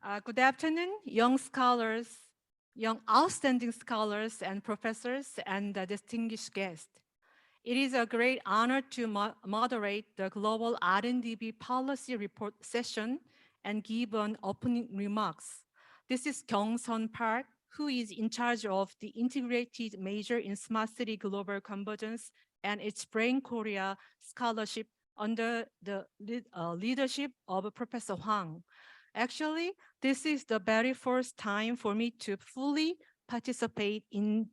Good afternoon, young scholars, young outstanding scholars and professors and distinguished guests. It is a great honor to moderate the Global R&DB Policy Report session and give an opening remarks. This is Kyungsun Park, who is in charge of the integrated major in Smart City Global Convergence and its Brain Korea Scholarship under the leadership of Professor Hwang. Actually, this is the very first time for me to fully participate in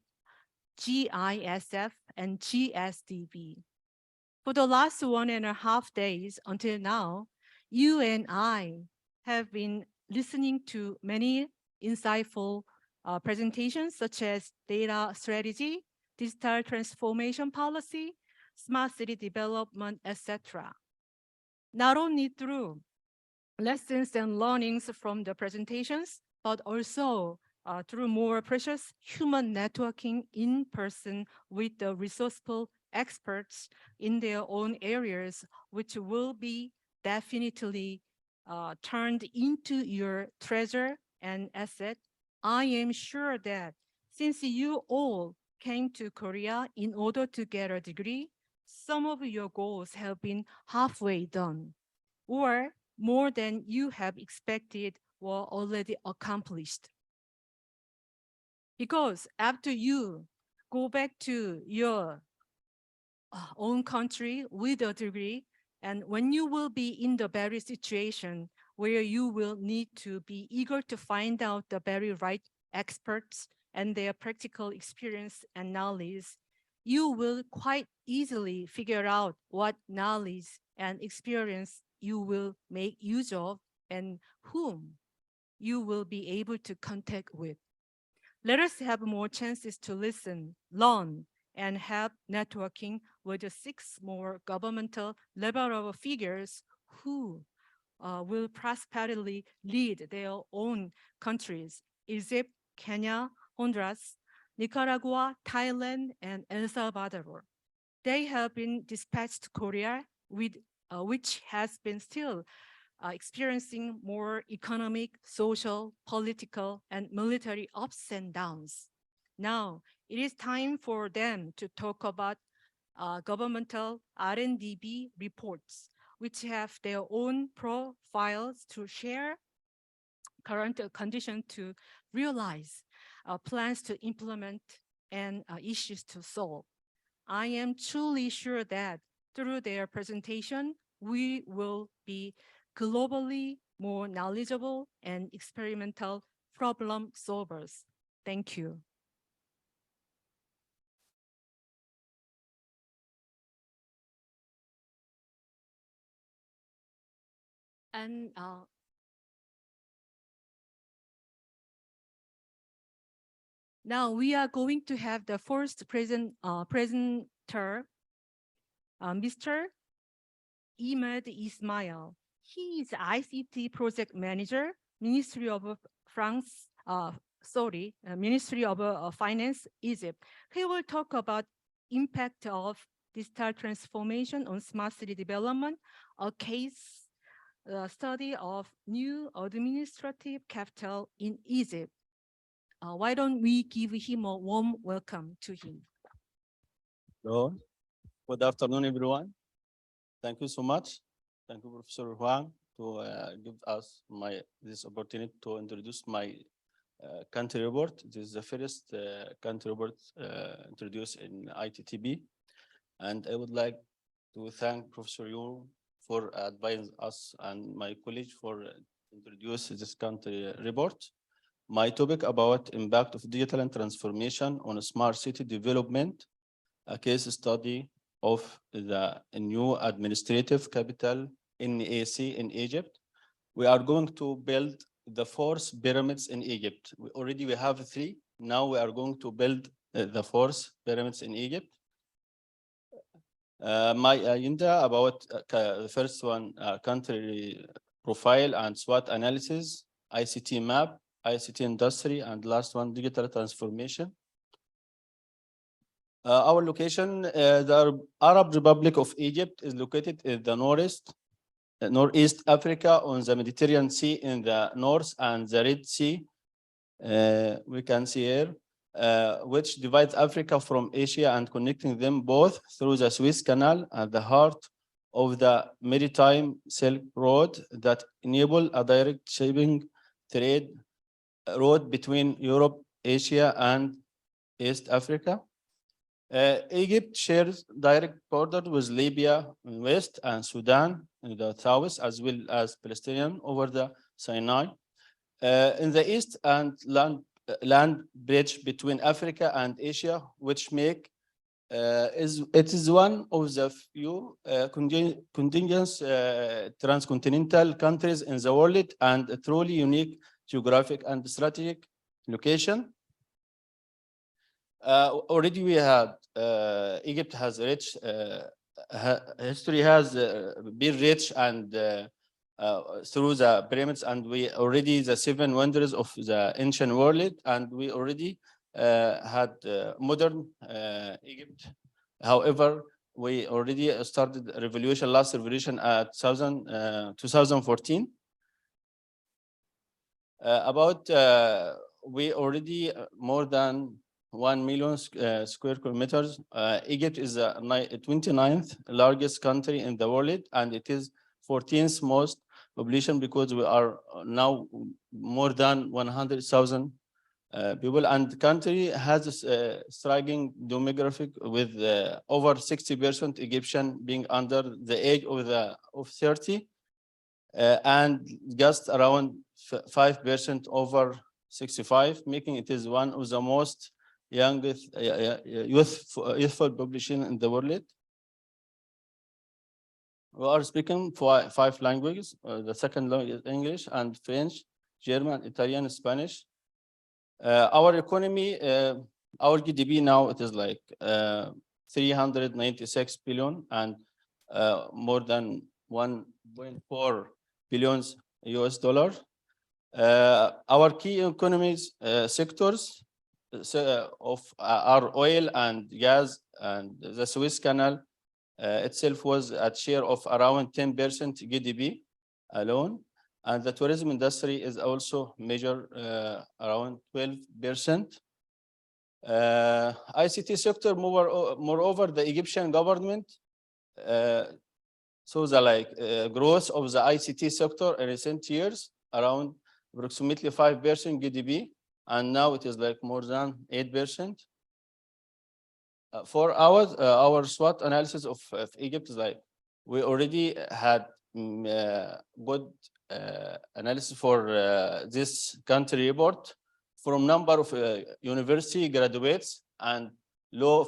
GISF and GSDV. For the last 1.5 days until now, you and I have been listening to many insightful presentations such as data strategy, digital transformation policy, smart city development, etc. Not only through lessons and learnings from the presentations, but also through more precious human networking in person with the resourceful experts in their own areas, which will be definitely turned into your treasure and asset. I am sure that since you all came to Korea in order to get a degree, some of your goals have been halfway done, or more than you have expected were already accomplished. Because after you go back to your own country with a degree, and when you will be in the very situation where you will need to be eager to find out the very right experts and their practical experience and knowledge, you will quite easily figure out what knowledge and experience you will make use of and whom you will be able to contact with. Let us have more chances to listen, learn, and have networking with the 6 more governmental level of figures who will prosperously lead their own countries: Egypt, Kenya, Honduras, Nicaragua, Thailand, and El Salvador. They have been dispatched to Korea, which has been still experiencing more economic, social, political, and military ups and downs. Now, it is time for them to talk about governmental R&DB reports, which have their own profiles to share current condition to realize plans to implement and issues to solve. I am truly sure that through their presentation, we will be globally more knowledgeable and experimental problem solvers. Thank you. And now we are going to have the first presenter, Mr. Emad Ismael. He is ICT project manager, Ministry of Ministry of Finance, Egypt. He will talk about impact of digital transformation on smart city development, a case study of new administrative capital in Egypt. Why don't we give him a warm welcome to him? Hello, good afternoon, everyone. Thank you so much. Thank you, Professor Huang, to give us this opportunity to introduce my country report. This is the first country report introduced in ITTB. And I would like to thank Professor Yu for advising us and my colleague for introduce this country report. My topic about impact of digital and transformation on a smart city development, a case study of the new administrative capital NAC in Egypt. We are going to build the 4th pyramids in Egypt. We have 3. Now we are going to build the 4th pyramids in Egypt. My agenda about the first one, country profile and SWOT analysis, ICT map, ICT industry, and last one, digital transformation. Our location, the Arab Republic of Egypt is located in the northeast Northeast Africa, on the Mediterranean Sea in the north, and the Red Sea, we can see here, which divides Africa from Asia and connecting them both through the Suez Canal at the heart of the maritime Silk Road that enable a direct shipping trade road between Europe, Asia, and East Africa. Egypt shares direct border with Libya in west and Sudan in the south, as well as Palestinian over the Sinai. In the east, and land bridge between Africa and Asia, which make it is one of the few contingent transcontinental countries in the world, and a truly unique geographic and strategic location. Already we had Egypt has rich history, has been rich and through the pyramids, and we already the 7 wonders of the ancient world, and we already had modern Egypt. However, we already started last revolution at 2014. We already more than 1 million square kilometers. Egypt is the 29th largest country in the world, and it is 14th most population, because we are now more than 100,000 people, and the country has a striking demographic with over 60% Egyptian being under the age of 30, and just around 5% over 65, making it is one of the most youngest youthful population in the world. We are speaking 5 languages. The second language is English and French, German, Italian, Spanish. Our economy, our GDP now, it is like 396 billion, and more than 1.4 billion US dollars. Our key economies sectors are oil and gas, and the Suez Canal itself was at share of around 10% GDP alone, and the tourism industry is also measured around 12%. ICT sector, moreover, the Egyptian government so the growth of the ICT sector in recent years around approximately 5% GDP, and now it is like more than 8%. For our SWOT analysis of Egypt is like we already had good analysis for this country report from number of university graduates and low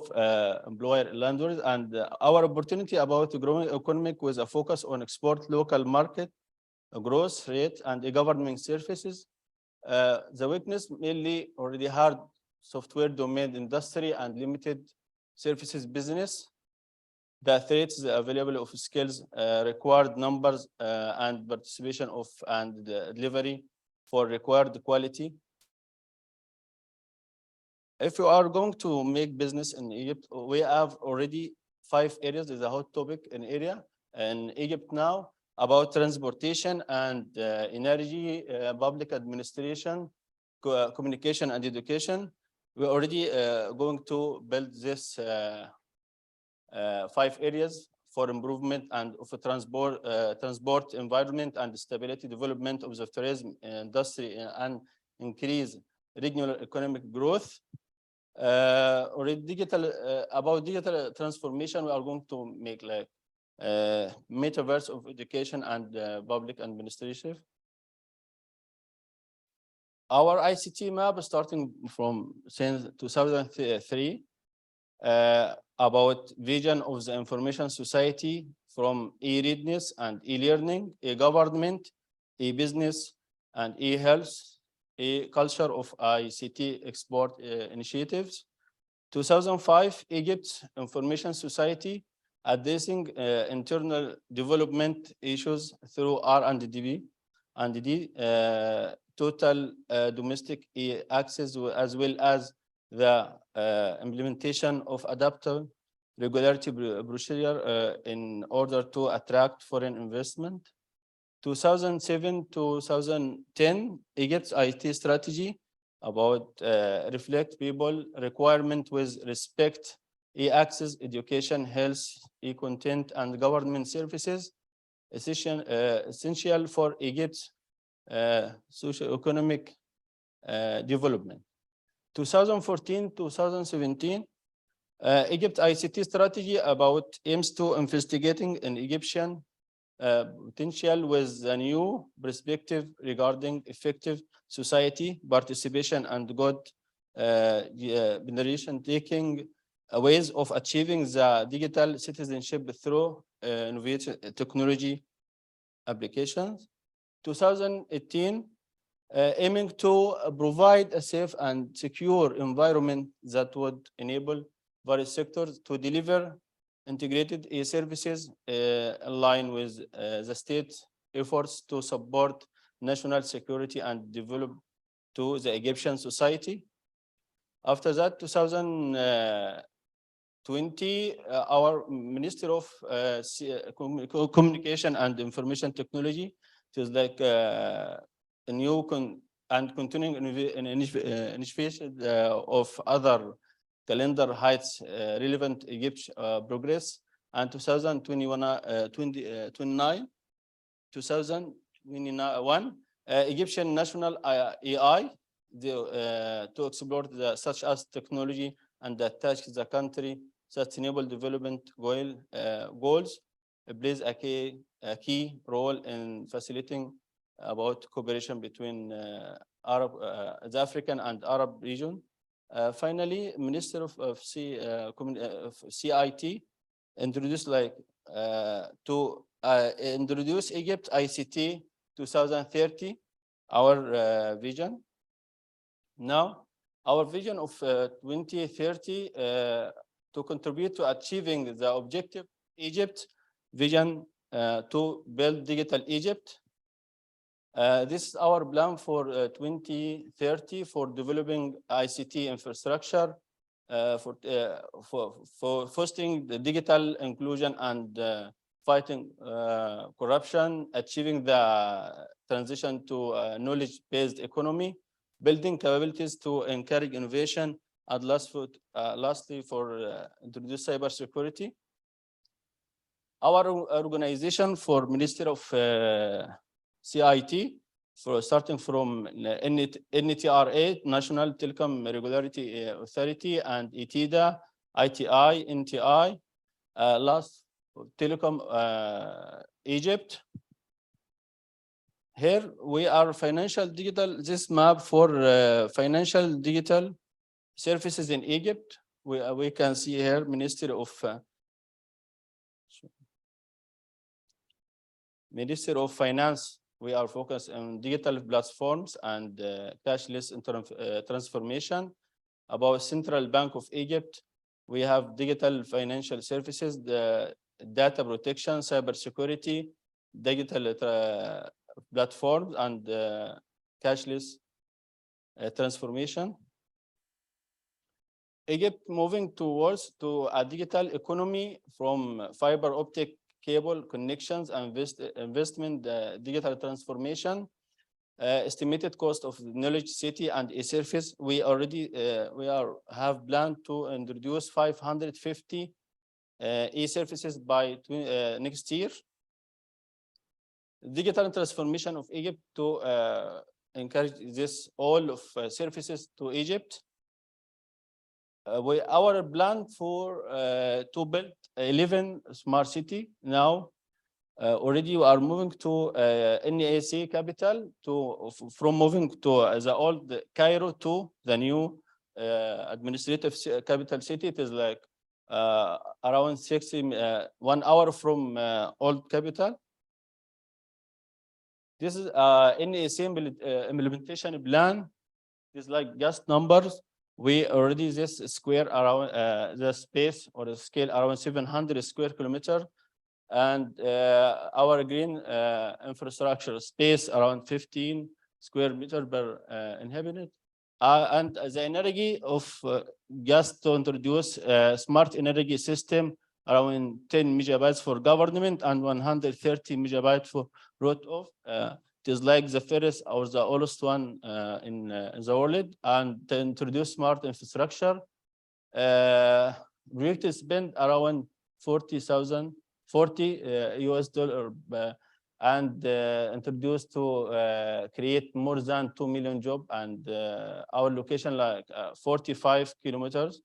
employer landlords, and our opportunity about growing economic with a focus on export, local market growth rate, and the government services. The weakness mainly already hard software domain industry and limited services business. The threats available of skills, required numbers, and participation of and delivery for required quality. If you are going to make business in Egypt, we have already 5 areas. There's a hot topic in area in Egypt now about transportation and energy, public administration, communication and education. We're already going to build this 5 areas for improvement and of a transport environment and stability, development of the tourism industry, and increase regional economic growth. About digital transformation, we are going to make like metaverse of education and public administration. Our ICT map starting from since 2003 about vision of the information society from e-readiness and e-learning, e-government, e-business, and e-health, e-culture of ICT export initiatives. 2005, Egypt's information society addressing internal development issues through R&DB and the total domestic access, as well as the implementation of adaptive regulatory procedure in order to attract foreign investment. 2007-2010, Egypt's IT strategy about reflect people requirement with respect, e-access, education, health, e-content, and government services, essential for Egypt's socio-economic development. 2014-2017, Egypt ICT strategy about aims to investigating an Egyptian potential with a new perspective regarding effective society participation and good generation taking ways of achieving the digital citizenship through innovative technology applications. 2018, aiming to provide a safe and secure environment that would enable various sectors to deliver integrated e-services in line with the state's efforts to support national security and develop to the Egyptian society. After that, 2020, our Minister of Communication and Information Technology, it is like a new and continuing initiation of other calendar heights relevant Egypt progress, and 2021 Egyptian national AI to explore such as technology and attach the country sustainable development goals plays a key role in facilitating about cooperation between the African and Arab region. Finally, Minister of CIT introduced to introduce Egypt ICT 2030, our vision. Now, our vision of 2030 to contribute to achieving the objective Egypt vision to build digital Egypt. This is our plan for 2030 for developing ICT infrastructure, for fostering the digital inclusion and fighting corruption, achieving the transition to a knowledge-based economy, building capabilities to encourage innovation, and lastly for introduce cybersecurity. Our organization for Ministry of CIT, starting from NTRA, National Telecom Regulatory Authority, and ITIDA, ITI, NTI, last Telecom Egypt. Here we are financial digital, this map for financial digital services in Egypt. We can see here Ministry of Finance. We are focused on digital platforms and cashless transformation. About Central Bank of Egypt, we have digital financial services, the data protection, cybersecurity, digital platforms, and cashless transformation. Egypt moving towards to a digital economy from fiber optic cable connections and investment, digital transformation, estimated cost of knowledge city and e-service. We already have planned to introduce 550 e-services by next year. Digital transformation of Egypt to encourage this all of services to Egypt. Our plan for to build 11 smart city now. Already we are moving to NAC capital from moving to the old Cairo to the new administrative capital city. It is like around 1 hour from old capital. This is NAC implementation plan. It's like just numbers. We already this square around the space or the scale around 700 square kilometer, and our green infrastructure space around 15 square meter per inhabitant, and the energy of just to introduce a smart energy system around 10 megabytes for government and 130 megabytes for wrote off. It is like the first or the oldest one in the world. And to introduce smart infrastructure, we have to spend around 40 US dollar and introduced to create more than 2 million jobs, and our location like 45 kilometers.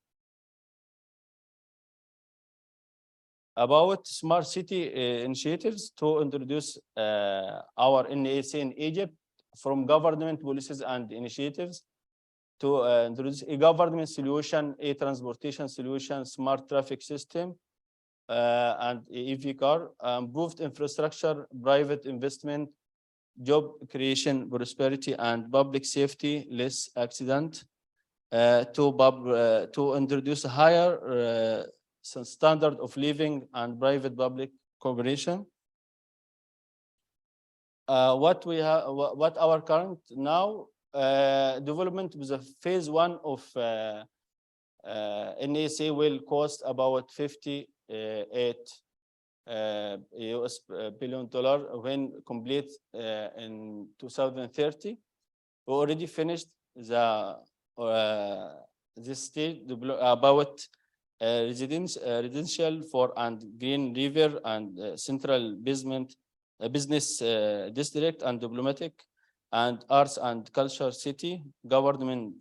About smart city initiatives to introduce our NAC in Egypt from government policies and initiatives to introduce a government solution, a transportation solution, smart traffic system, and EV car, improved infrastructure, private investment, job creation, prosperity, and public safety, less accident, to introduce a higher standard of living and private public cooperation. What we have, what our current now development with a phase one of NAC will cost about 58 US billion when complete in 2030. We already finished the this stage about residential for and Green River and Central Basement Business District and Diplomatic and Arts and Culture City Government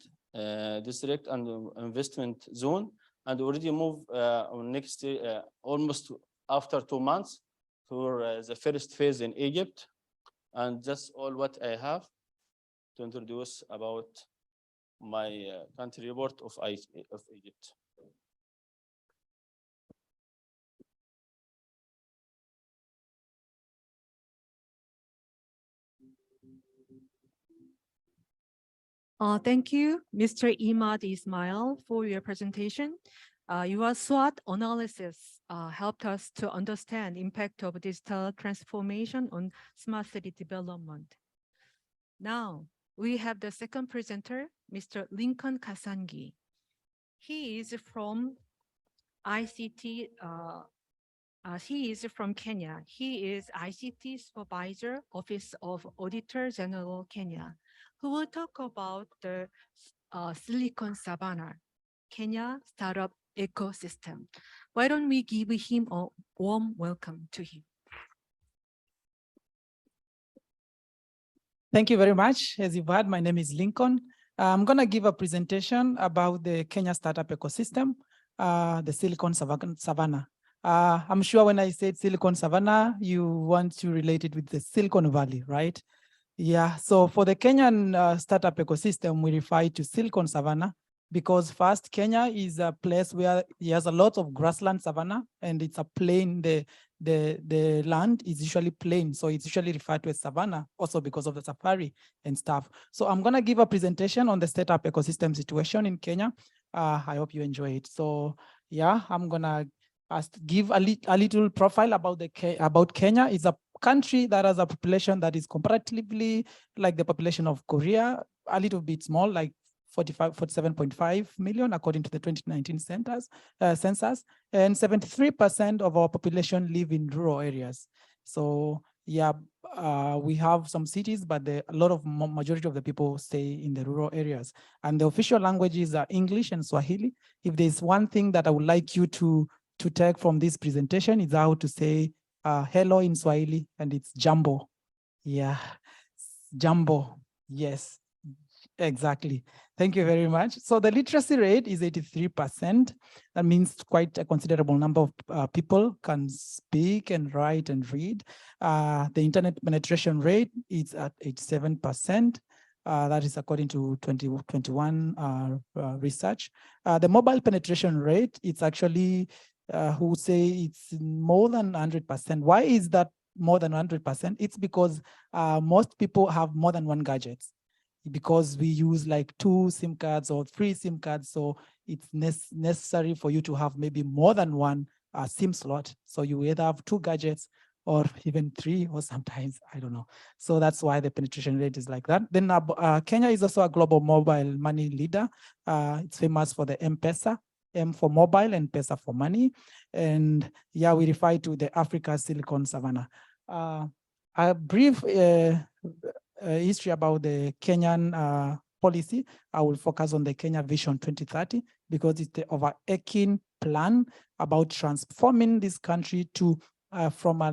District and Investment Zone, and already move on next almost after 2 months for the first phase in Egypt. And that's all what I have to introduce about my country report of Egypt. Thank you, Mr. Emad Ismael, for your presentation. Your SWOT analysis helped us to understand the impact of digital transformation on smart city development. Now, we have the second presenter, Mr. Lincoln Kasengi. He is from ICT. He is from Kenya. He is ICT Supervisor, Office of Auditor General, Kenya, who will talk about the Silicon Savannah, Kenya startup ecosystem. Why don't we give him a warm welcome to him? Thank you very much. As you've heard, my name is Lincoln. I'm going to give a presentation about the Kenya startup ecosystem, the Silicon Savannah. I'm sure when I said Silicon Savannah, you want to relate it with the Silicon Valley, right? Yeah, so for the Kenyan startup ecosystem, we refer to Silicon Savannah because first, Kenya is a place where there's a lot of grassland savanna, and it's a plain, the land is usually plain, so it's usually referred to as savanna, also because of the safari and stuff. So I'm gonna give a presentation on the startup ecosystem situation in Kenya. I hope you enjoy it. So yeah, I'm gonna give a little profile about Kenya. It's a country that has a population that is comparatively like the population of Korea, a little bit small, like 47.5 million according to the 2019 census, and 73% of our population live in rural areas. So yeah, we have some cities, but a lot of majority of the people stay in the rural areas. And the official languages are English and Swahili. If there's one thing that I would like you to take from this presentation, is how to say hello in Swahili, and it's jambo. Yeah, jambo, yes. Exactly. Thank you very much. So the literacy rate is 83%. That means quite a considerable number of people can speak and write and read. The internet penetration rate is at 87%. That is according to 2021 research. The mobile penetration rate, it's actually, who say it's more than 100%. Why is that more than 100%? It's because most people have more than one gadget, because we use like 2 SIM cards or 3 SIM cards. So it's necessary for you to have maybe more than one SIM slot. So you either have 2 gadgets or even 3, or sometimes, I don't know. So that's why the penetration rate is like that. Then Kenya is also a global mobile money leader. It's famous for the M-Pesa. M for mobile and Pesa for money. And yeah, we refer to the Africa Silicon Savannah. A brief history about the Kenyan policy. I will focus on the Kenya Vision 2030 because it's the overarching plan about transforming this country to from a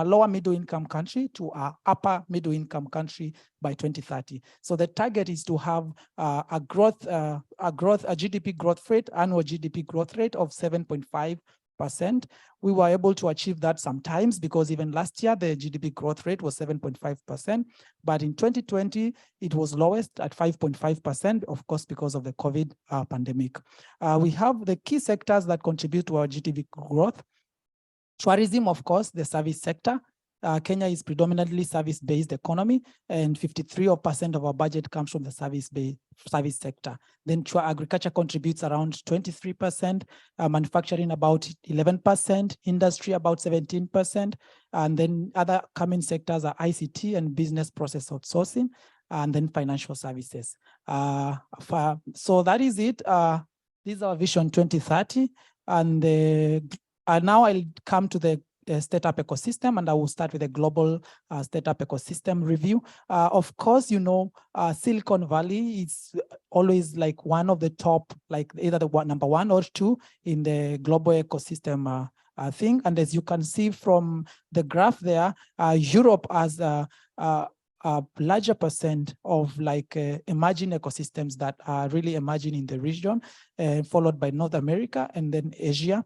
lower middle income country to a upper middle income country by 2030. So the target is to have a GDP growth rate, annual GDP growth rate of 7.5%. We were able to achieve that sometimes because even last year, the GDP growth rate was 7.5%. But in 2020, it was lowest at 5.5%, of course, because of the COVID pandemic. We have the key sectors that contribute to our GDP growth. Tourism, of course, the service sector. Kenya is predominantly service-based economy, and 53% of our budget comes from the service sector. Then agriculture contributes around 23%, manufacturing about 11%, industry about 17%, and then other coming sectors are ICT and business process outsourcing, and then financial services. So that is it. This is our Vision 2030, and now I'll come to the startup ecosystem, and I will start with a global startup ecosystem review. Of course, you know, Silicon Valley is always like one of the top, like either the number one or two in the global ecosystem thing. And as you can see from the graph there, Europe has a larger percent of like emerging ecosystems that are really emerging in the region, followed by North America and then Asia.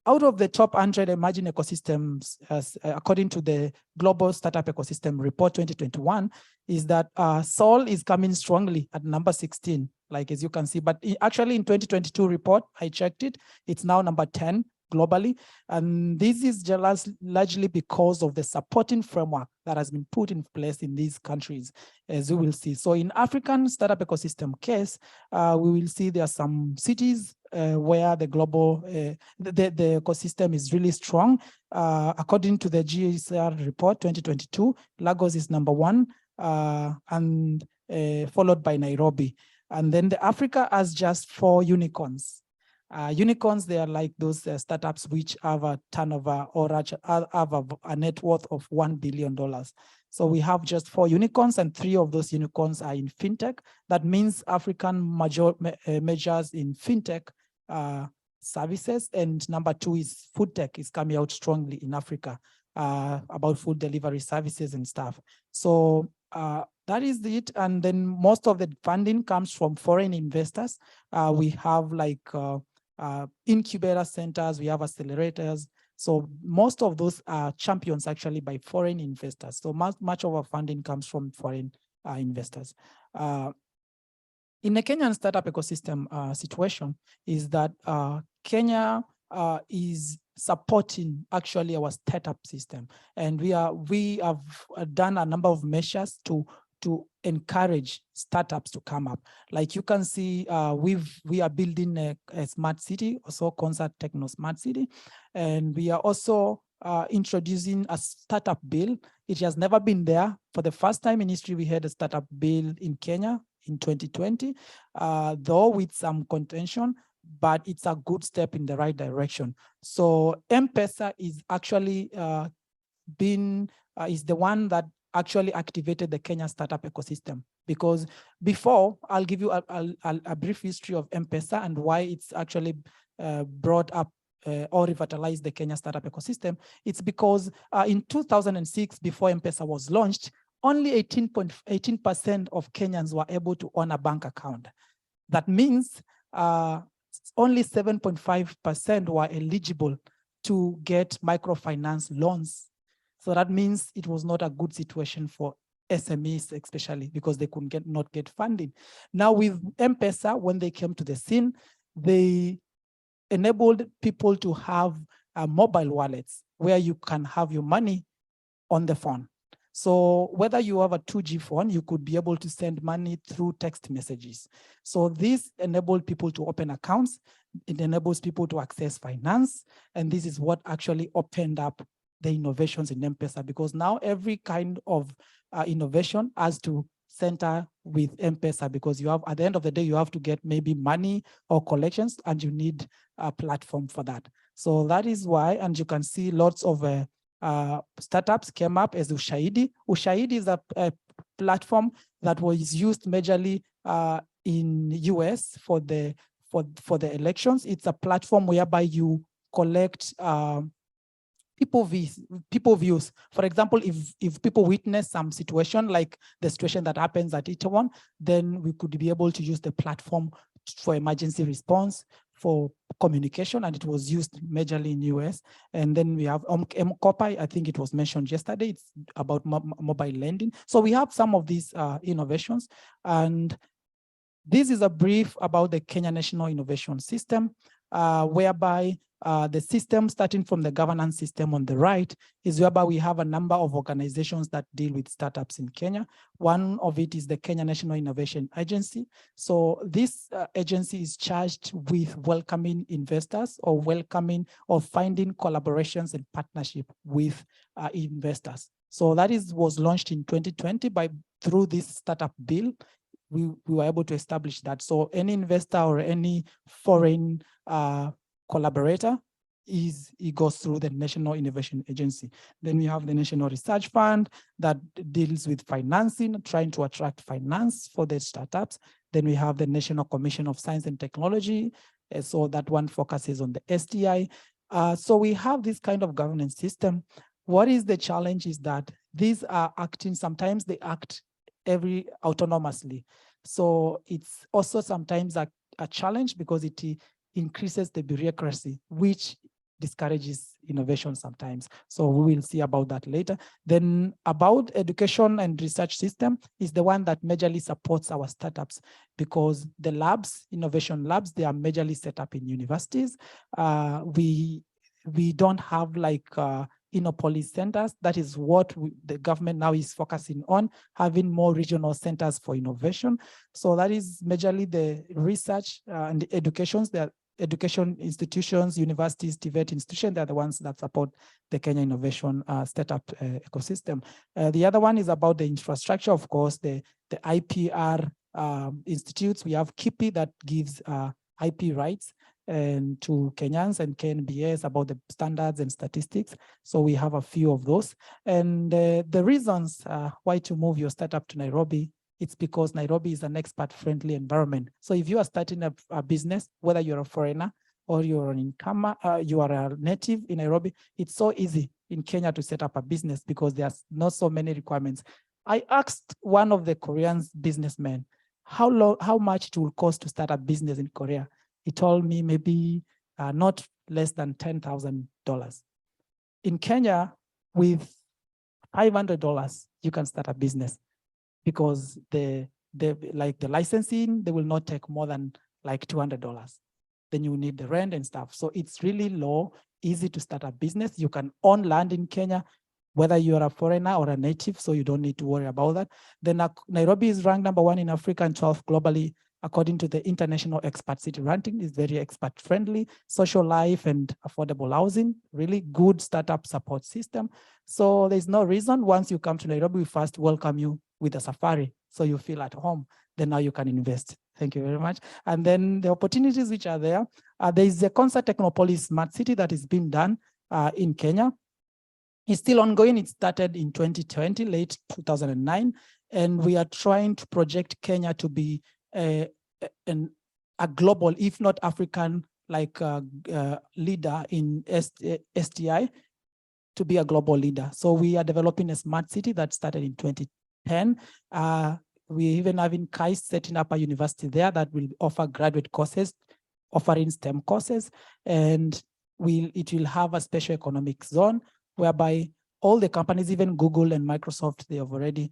Out of the top 100 emerging ecosystems, according to the Global Startup Ecosystem Report 2021, is that Seoul is coming strongly at number 16, like as you can see. But actually in 2022 report, I checked it, it's now number 10 globally. And this is just largely because of the supporting framework that has been put in place in these countries, as you will see. So in African startup ecosystem case, we will see there are some cities where the global, the ecosystem is really strong. According to the GECE report 2022, Lagos is number 1, and followed by Nairobi. And then the Africa has just 4 unicorns. Unicorns, they are like those startups which have a turnover or have a net worth of $1 billion. So we have just 4 unicorns, and 3 of those unicorns are in fintech. That means African majors in fintech services, and number 2 is food tech is coming out strongly in Africa about food delivery services and stuff. So that is it. And then most of the funding comes from foreign investors. We have like incubator centers, we have accelerators. So most of those are champions actually by foreign investors. So much of our funding comes from foreign investors. In the Kenyan startup ecosystem situation is that Kenya is supporting actually our startup system. And we have done a number of measures to encourage startups to come up. Like you can see, we are building a smart city, also Concert Techno Smart City. And we are also introducing a startup bill. It has never been there. For the first time in history, we had a startup bill in Kenya in 2020, though with some contention, but it's a good step in the right direction. So M-Pesa is actually is the one that actually activated the Kenya startup ecosystem, because before, I'll give you a brief history of M-Pesa and why it's actually brought up or revitalized the Kenya startup ecosystem. It's because in 2006, before M-Pesa was launched, only 18% of Kenyans were able to own a bank account. That means only 7.5% were eligible to get microfinance loans. So that means it was not a good situation for SMEs, especially because they could not get funding. Now with M-Pesa, when they came to the scene, they enabled people to have mobile wallets where you can have your money on the phone. So whether you have a 2G phone, you could be able to send money through text messages. So this enabled people to open accounts. It enables people to access finance. And this is what actually opened up the innovations in M-Pesa, because now every kind of innovation has to center with M-Pesa, because you have, at the end of the day, you have to get maybe money or collections, and you need a platform for that. So that is why, and you can see lots of startups came up as Ushahidi. Ushahidi is a platform that was used majorly in US for the elections. It's a platform whereby you collect people views. For example, if people witness some situation like the situation that happens at Itaewon, then we could be able to use the platform for emergency response, for communication, and it was used majorly in US. And then we have M-Copy, I think it was mentioned yesterday, it's about mobile lending. So we have some of these innovations, and this is a brief about the Kenya National Innovation System, whereby the system, starting from the governance system on the right, is whereby we have a number of organizations that deal with startups in Kenya. One of it is the Kenya National Innovation Agency. So this agency is charged with welcoming investors, or welcoming or finding collaborations and partnership with investors. So that was launched in 2020 through this startup bill. We were able to establish that. So any investor or any foreign collaborator, it goes through the National Innovation Agency. Then we have the National Research Fund that deals with financing, trying to attract finance for the startups. Then we have the National Commission of Science and Technology. So that one focuses on the STI. So we have this kind of governance system. What is the challenge is that these are acting, sometimes they act autonomously. So it's also sometimes a challenge because it increases the bureaucracy, which discourages innovation sometimes. So we will see about that later. Then about education and research system is the one that majorly supports our startups, because the labs, innovation labs, they are majorly set up in universities. We don't have like Innopolis centers. That is what the government now is focusing on, having more regional centers for innovation. So that is majorly the research and the educations. There are education institutions, universities, TVET institutions, they're the ones that support the Kenya Innovation Startup ecosystem. The other one is about the infrastructure, of course, the IPR institutes. We have KIPI that gives IP rights and to Kenyans, and KNBS about the standards and statistics. So we have a few of those. And the reasons why to move your startup to Nairobi, it's because Nairobi is an expert-friendly environment. So if you are starting a business, whether you're a foreigner or you're an incomer, you are a native in Nairobi, it's so easy in Kenya to set up a business because there's not so many requirements. I asked one of the Korean businessmen how much it will cost to start a business in Korea. He told me maybe not less than $10,000. In Kenya, with $500, you can start a business, because the licensing, they will not take more than like $200. Then you need the rent and stuff. So it's really low, easy to start a business. You can own land in Kenya, whether you're a foreigner or a native, so you don't need to worry about that. Then Nairobi is ranked #1 in Africa and 12 globally, according to the International Expert City Ranking. Is very expert friendly, social life and affordable housing, really good startup support system. So there's no reason, once you come to Nairobi, we first welcome you with a safari, so you feel at home. Then now you can invest. Thank you very much. And then the opportunities which are there, there is a Concert Technopolis Smart City that is being done in Kenya. It's still ongoing. It started in 2020, late 2009, and we are trying to project Kenya to be a global, if not African, leader in STI, to be a global leader. So we are developing a smart city that started in 2010. We even having KAIST setting up a university there that will offer graduate courses, offering STEM courses, and it will have a special economic zone whereby all the companies, even Google and Microsoft, they have already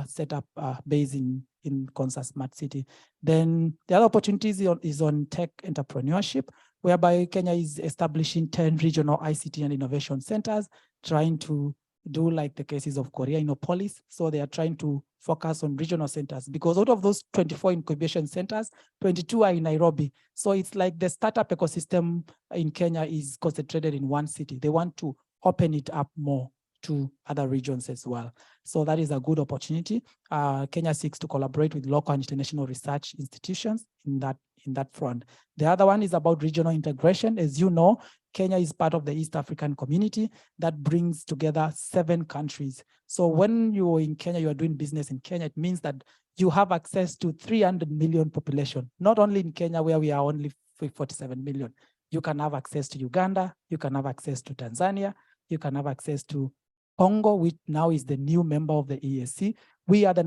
set up base in Concert Smart City. Then the other opportunities is on tech entrepreneurship, whereby Kenya is establishing 10 regional ICT and innovation centers, trying to do like the cases of Korea, Innopolis. So they are trying to focus on regional centers, because out of those 24 incubation centers, 22 are in Nairobi. So it's like the startup ecosystem in Kenya is concentrated in one city. They want to open it up more to other regions as well. So that is a good opportunity. Kenya seeks to collaborate with local and international research institutions in that front. The other one is about regional integration. As you know, Kenya is part of the East African community that brings together 7 countries. So when you're in Kenya, you are doing business in Kenya, it means that you have access to 300 million population, not only in Kenya where we are only 47 million. You can have access to Uganda, you can have access to Tanzania, you can have access to Congo, which now is the new member of the EAC. We are the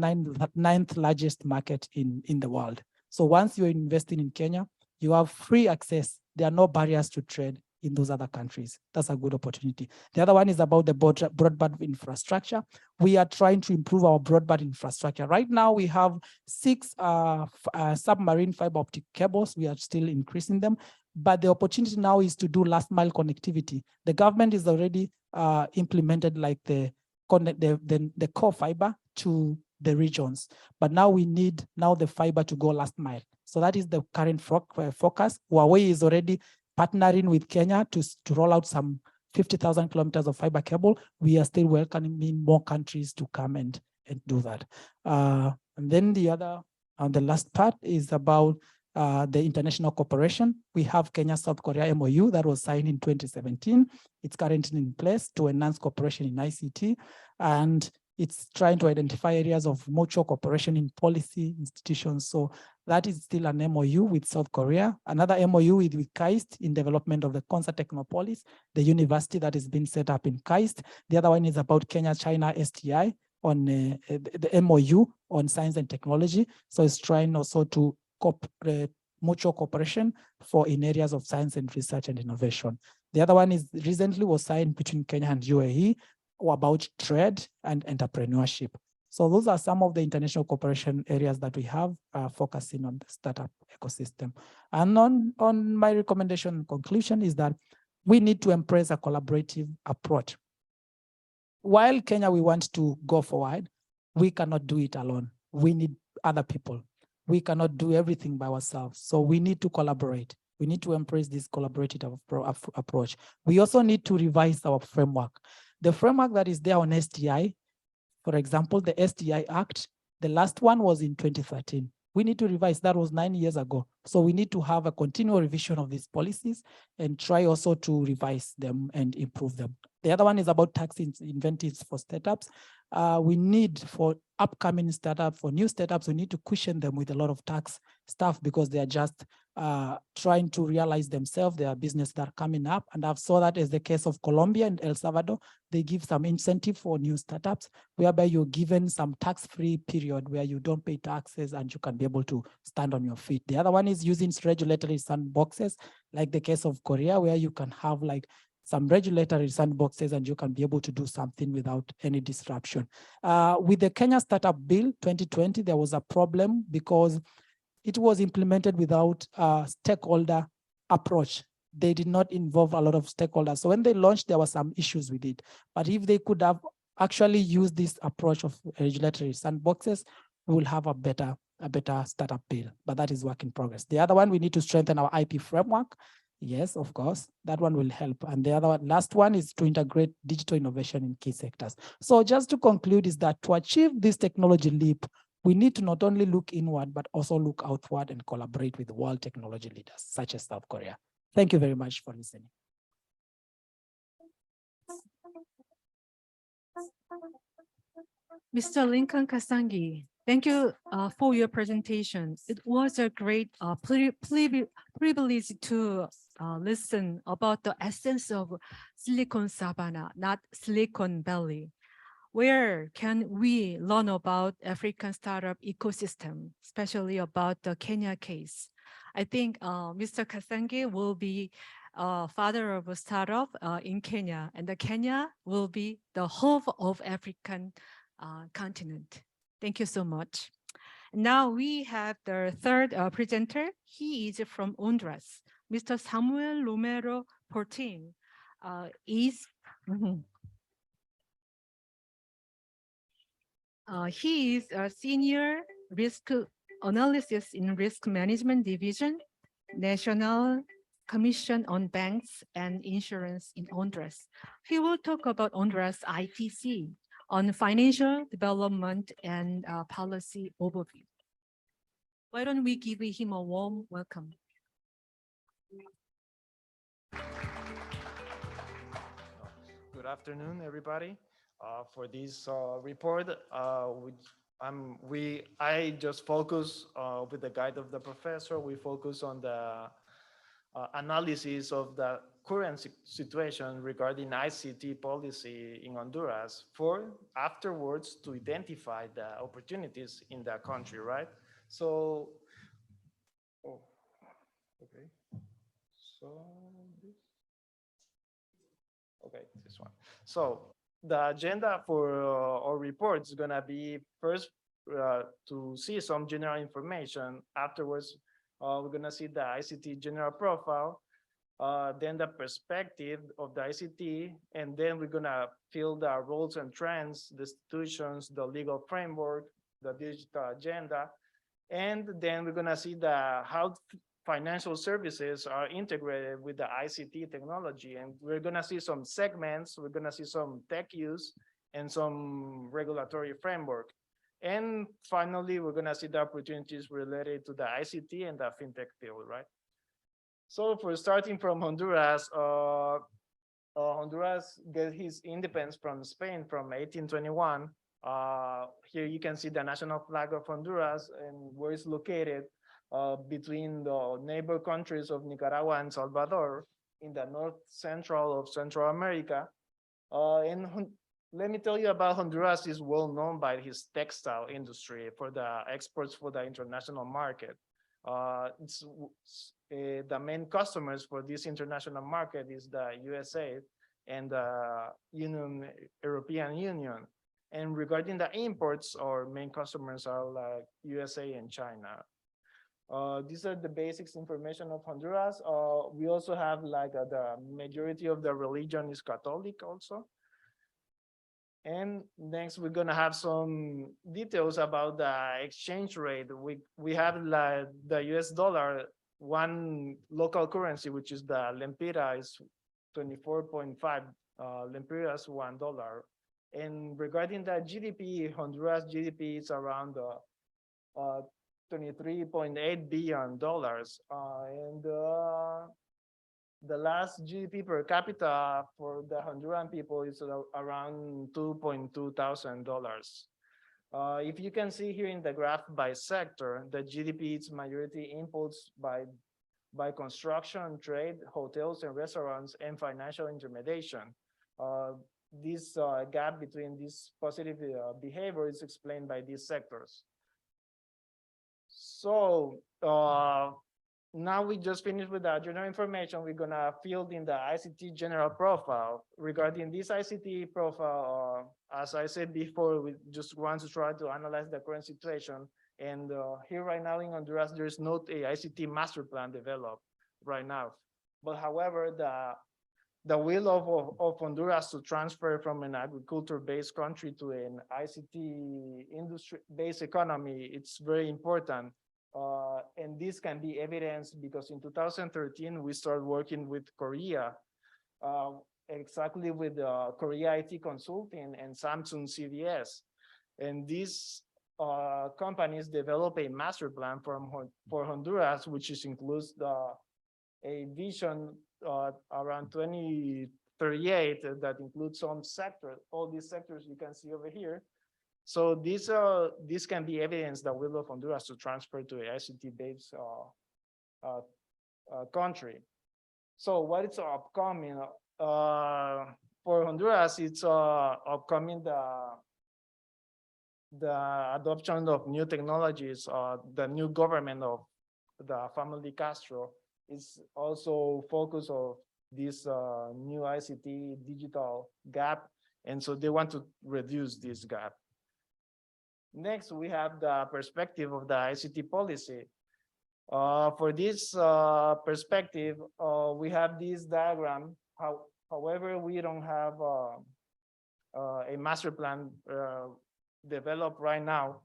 ninth largest market in the world. So once you're investing in Kenya, you have free access. There are no barriers to trade in those other countries. That's a good opportunity. The other one is about the broadband infrastructure. We are trying to improve our broadband infrastructure. Right now, we have 6 submarine fiber optic cables. We are still increasing them. But the opportunity now is to do last mile connectivity. The government is already implemented like the core fiber to the regions. But now we need the fiber to go last mile. So that is the current focus. Huawei is already partnering with Kenya to roll out some 50,000 kilometers of fiber cable. We are still welcoming more countries to come and do that. And then the last part is about the international cooperation. We have Kenya-South Korea MOU that was signed in 2017. It's currently in place to enhance cooperation in ICT, and it's trying to identify areas of mutual cooperation in policy institutions. So that is still an MOU with South Korea. Another MOU with KAIST in development of the Concert Technopolis, the university that has been set up in KAIST. The other one is about Kenya-China STI on the MOU on science and technology. So it's trying also to mutual cooperation in areas of science and research and innovation. The other one is recently was signed between Kenya and UAE about trade and entrepreneurship. So those are some of the international cooperation areas that we have focusing on the startup ecosystem. And on my recommendation and conclusion is that we need to embrace a collaborative approach. While Kenya, we want to go forward, we cannot do it alone. We need other people. We cannot do everything by ourselves. So we need to collaborate. We need to embrace this collaborative approach. We also need to revise our framework. The framework that is there on STI, for example, the STI Act, the last one was in 2013. We need to revise, that was 9 years ago. So we need to have a continual revision of these policies and try also to revise them and improve them. The other one is about tax incentives for startups. We need for upcoming startups, for new startups, we need to cushion them with a lot of tax stuff because they are just trying to realize themselves, their business that are coming up. And I've saw that as the case of Colombia and El Salvador. They give some incentive for new startups, whereby you're given some tax-free period where you don't pay taxes and you can be able to stand on your feet. The other one is using regulatory sandboxes, like the case of Korea, where you can have like some regulatory sandboxes and you can be able to do something without any disruption. With the Kenya Startup Bill 2020, there was a problem because it was implemented without a stakeholder approach. They did not involve a lot of stakeholders. So when they launched, there were some issues with it. But if they could have actually used this approach of regulatory sandboxes, we will have a better startup bill. But that is work in progress. The other one, we need to strengthen our IP framework. Yes, of course, that one will help. And the other one, last one is to integrate digital innovation in key sectors. So just to conclude is that to achieve this technology leap, we need to not only look inward, but also look outward and collaborate with world technology leaders, such as South Korea. Thank you very much for listening. Mr. Lincoln Kasengi, thank you for your presentation. It was a great privilege to listen about the essence of Silicon Savannah, not Silicon Valley. Where can we learn about African startup ecosystem, especially about the Kenya case? I think Mr. Kasengi will be father of a startup in Kenya, and the Kenya will be the hub of African continent. Thank you so much. Now we have the third presenter. He is from Honduras. Mr. Samuel Romero Fortin he is a senior risk analysis in risk management division, National Commission on Banks and Insurance in Honduras. He will talk about Honduras ITC on financial development and policy overview. Why don't we give him a warm welcome? Good afternoon, everybody. For this report, I just focus with the guide of the professor. We focus on the analysis of the current situation regarding ICT policy in Honduras for afterwards to identify the opportunities in the country, right? So, okay. So, okay, this one. So the agenda for our report is gonna be first to see some general information. Afterwards, we're gonna see the ICT general profile, then the perspective of the ICT, and then we're gonna fill the roles and trends, the institutions, the legal framework, the digital agenda, and then we're gonna see how financial services are integrated with the ICT technology. And we're gonna see some segments, we're gonna see some tech use and some regulatory framework. And finally, we're gonna see the opportunities related to the ICT and the fintech field, right? So for starting from Honduras, Honduras got his independence from Spain from 1821. Here you can see the national flag of Honduras and where it's located. Between the neighbor countries of Nicaragua and Salvador in the north central of Central America. Let me tell you about Honduras is well known by his textile industry for the exports for the international market. The main customers for this international market is the USA and the European Union. And regarding the imports, our main customers are like USA and China. These are the basics information of Honduras. We also have like the majority of the religion is Catholic also. And next we're gonna have some details about the exchange rate. We have like the US dollar, one local currency, which is the lempira is 24.5 lempiras, $1. And regarding the GDP, Honduras GDP is around $23.8 billion. And the last GDP per capita for the Honduran people is around $2,200. If you can see here in the graph by sector, the GDP is majority imports by construction, trade, hotels and restaurants, and financial intermediation. This gap between this positive behavior is explained by these sectors. So now we just finished with the general information. We're gonna fill in the ICT general profile. Regarding this ICT profile, as I said before, we just want to try to analyze the current situation. And here right now in Honduras, there's not a ICT master plan developed right now. But however, the will of Honduras to transfer from an agriculture-based country to an ICT industry-based economy, it's very important. And this can be evidenced because in 2013, we started working with Korea, exactly with Korea IT Consulting and Samsung CDS. And these companies develop a master plan for Honduras, which includes a vision around 2038 that includes some sectors, all these sectors you can see over here. So this can be evidence that will of Honduras to transfer to a ICT-based country. So what is upcoming? For Honduras, it's upcoming the adoption of new technologies. The new government of the family Castro is also focused on this new ICT digital gap. And so they want to reduce this gap. Next, we have the perspective of the ICT policy. For this perspective, we have this diagram. However, we don't have a master plan developed right now.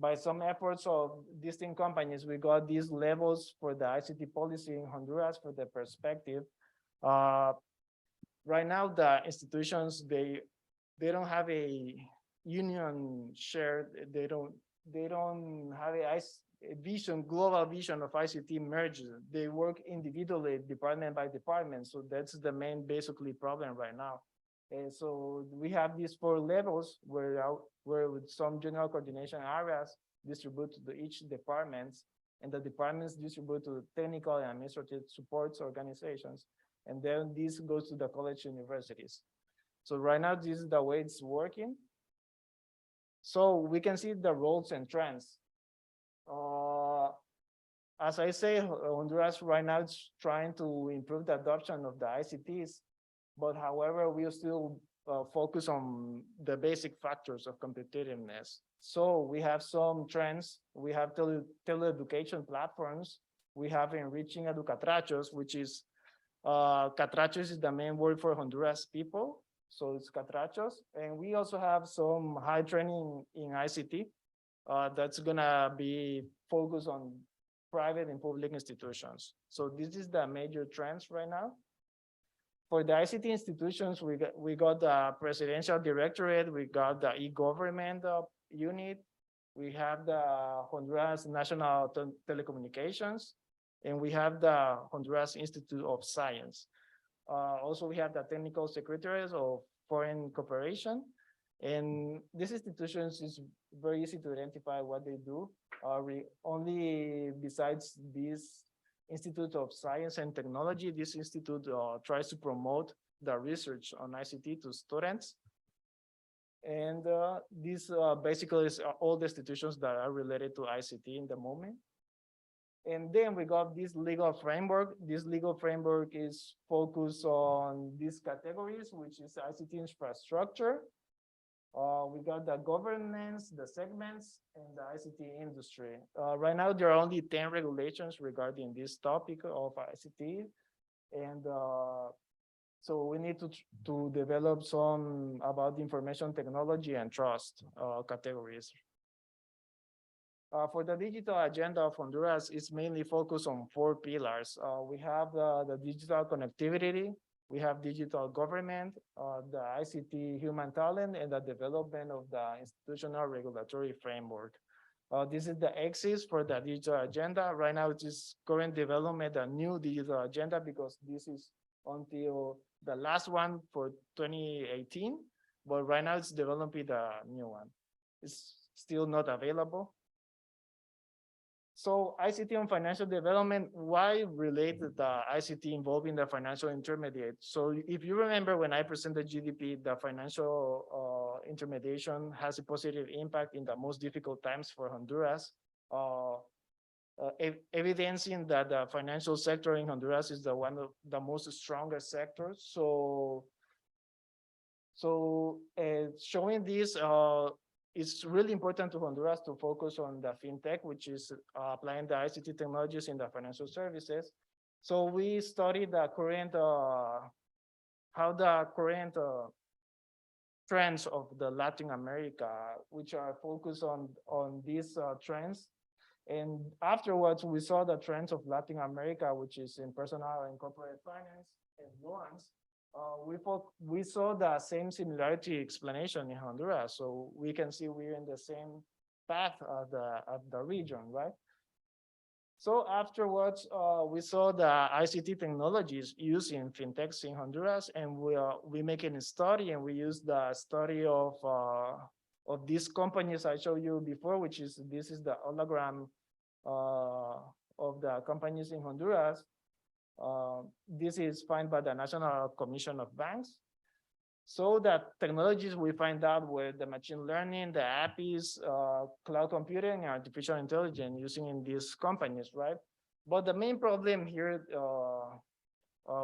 by some efforts of distinct companies, we got these levels for the ICT policy in Honduras for the perspective. Right now, the institutions, they don't have a union share. They don't have a vision, global vision of ICT merges. They work individually, department by department. So that's the main basically problem right now. And so we have these 4 levels where with some general coordination areas distribute to each departments, and the departments distribute to technical and administrative supports organizations. And then this goes to the college universities. So right now, this is the way it's working. So we can see the roles and trends. As I say, Honduras right now is trying to improve the adoption of the ICTs, but however, we still focus on the basic factors of competitiveness. So we have some trends. We have teleeducation platforms. We have enriching educatrachos, which is, catrachos is the main word for Honduras people. So it's catrachos. And we also have some high training in ICT that's gonna be focused on private and public institutions. So this is the major trends right now. For the ICT institutions, we got the Presidential Directorate, we got the e-government unit, we have the Honduras National Telecommunications, and we have the Honduras Institute of Science. Also, we have the Technical Secretaries of Foreign Cooperation, and these institutions is very easy to identify what they do. Only besides this Institute of Science and Technology, this institute tries to promote the research on ICT to students. And this basically is all the institutions that are related to ICT in the moment. And then we got this legal framework. This legal framework is focused on these categories, which is ICT infrastructure. We got the governance, the segments, and the ICT industry. Right now, there are only 10 regulations regarding this topic of ICT. And so we need to develop some about information technology and trust categories. For the digital agenda of Honduras, it's mainly focused on 4 pillars. We have the digital connectivity, we have digital government, the ICT human talent, and the development of the institutional regulatory framework. This is the axis for the digital agenda. Right now, it is current development, a new digital agenda, because this is until the last one for 2018, but right now it's developing the new one. It's still not available. So ICT on financial development, why relate the ICT involving the financial intermediate? So if you remember when I presented GDP, the financial intermediation has a positive impact in the most difficult times for Honduras, evidencing that the financial sector in Honduras is the one of the most strongest sectors. So showing this, it's really important to Honduras to focus on the fintech, which is applying the ICT technologies in the financial services. So we studied the current, how the current trends of the Latin America, which are focused on these trends. And afterwards, we saw the trends of Latin America, which is in personal and corporate finance and loans. We saw the same similarity explanation in Honduras, so we can see we're in the same path of the region, right? So afterwards, we saw the ICT technologies used in fintechs in Honduras, and we make a study, and we use the study of these companies I showed you before, which is this is the hologram of the companies in Honduras. This is found by the National Commission of Banks. So that technologies we find out were the machine learning, the APIs, cloud computing, and artificial intelligence using in these companies, right? But the main problem here,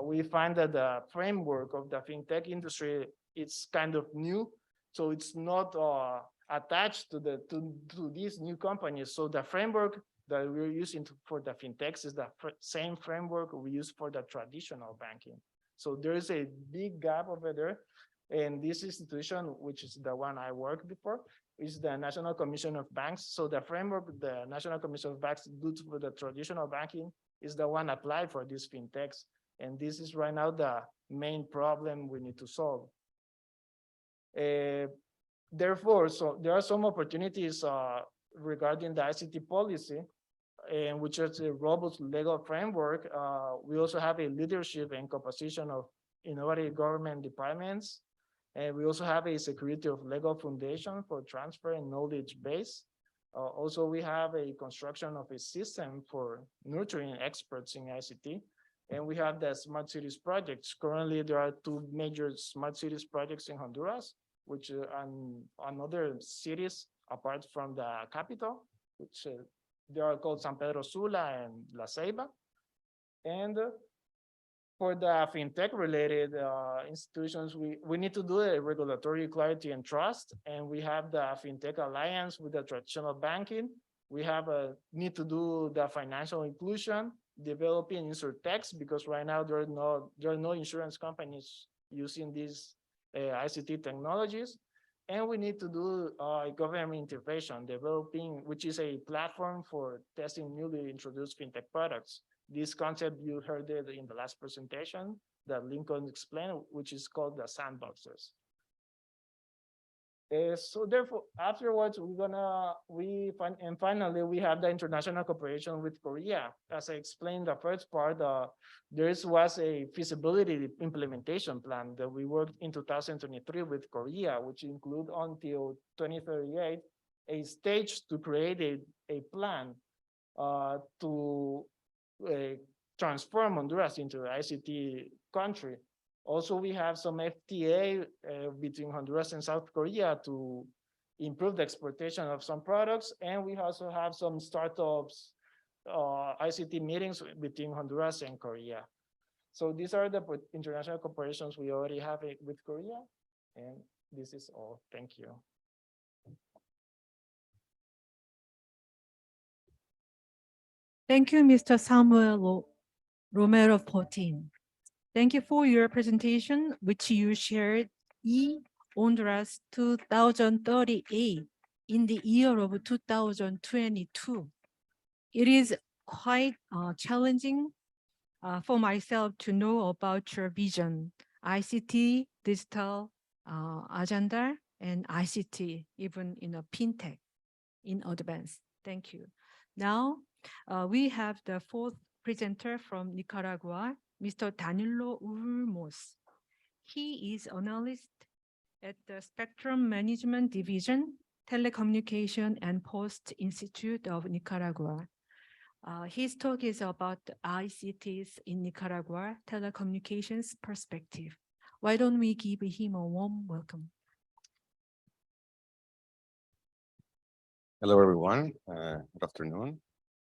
we find that the framework of the fintech industry, it's kind of new. So it's not attached to these new companies. So the framework that we're using for the fintechs is the same framework we use for the traditional banking. So there is a big gap over there. And this institution, which is the one I worked before, is the National Commission of Banks. So the framework the National Commission of Banks does for the traditional banking is the one applied for these fintechs. And this is right now the main problem we need to solve. Therefore, so there are some opportunities regarding the ICT policy, and which is a robust legal framework. We also have a leadership and composition of innovative government departments. And we also have a security of legal foundation for transfer and knowledge base. Also, we have a construction of a system for nurturing experts in ICT. And we have the smart cities projects. Currently, there are 2 major smart cities projects in Honduras, which on other cities apart from the capital, which they are called San Pedro Sula and La Ceiba. And for the fintech related institutions, we need to do a regulatory clarity and trust. And we have the fintech alliance with the traditional banking. We have a need to do the financial inclusion, developing insurtechs, because right now there are no insurance companies using these ICT technologies. And we need to do government intervention, developing, which is a platform for testing newly introduced fintech products. This concept, you heard it in the last presentation that Lincoln explained, which is called the sandboxes. So therefore, afterwards, finally, we have the international cooperation with Korea. As I explained the first part, there was a feasibility implementation plan that we worked in 2023 with Korea, which include until 2038, a stage to create a plan to transform Honduras into an ICT country. Also, we have some FTA between Honduras and South Korea to improve the exportation of some products. And we also have some startups, ICT meetings between Honduras and Korea. So these are the international cooperations we already have with Korea. And this is all. Thank you. Thank you, Mr. Samuel Romero Fortin. Thank you for your presentation, which you shared Honduras 2038 in the year of 2022. It is quite challenging for myself to know about your vision, ICT, digital agenda, and ICT, even in a fintech in advance. Thank you. Now, we have the 4th presenter from Nicaragua, Mr. Danilo Ulmos. He is analyst at the Spectrum Management Division, Telecommunication and Post Institute of Nicaragua. His talk is about ICTs in Nicaragua, telecommunications perspective. Why don't we give him a warm welcome? Hello, everyone. Good afternoon.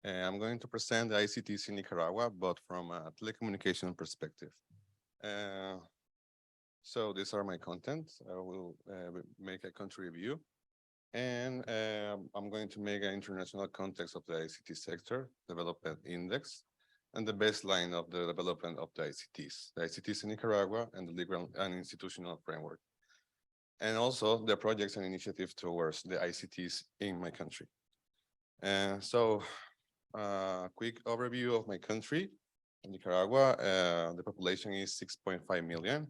I'm going to present the ICTs in Nicaragua, but from a telecommunication perspective. So these are my contents. I will make a country review, and I'm going to make an international context of the ICT sector, development index, and the baseline of the development of the ICTs in Nicaragua, and the legal and institutional framework, and also the projects and initiatives towards the ICTs in my country. So quick overview of my country. In Nicaragua, the population is 6.5 million.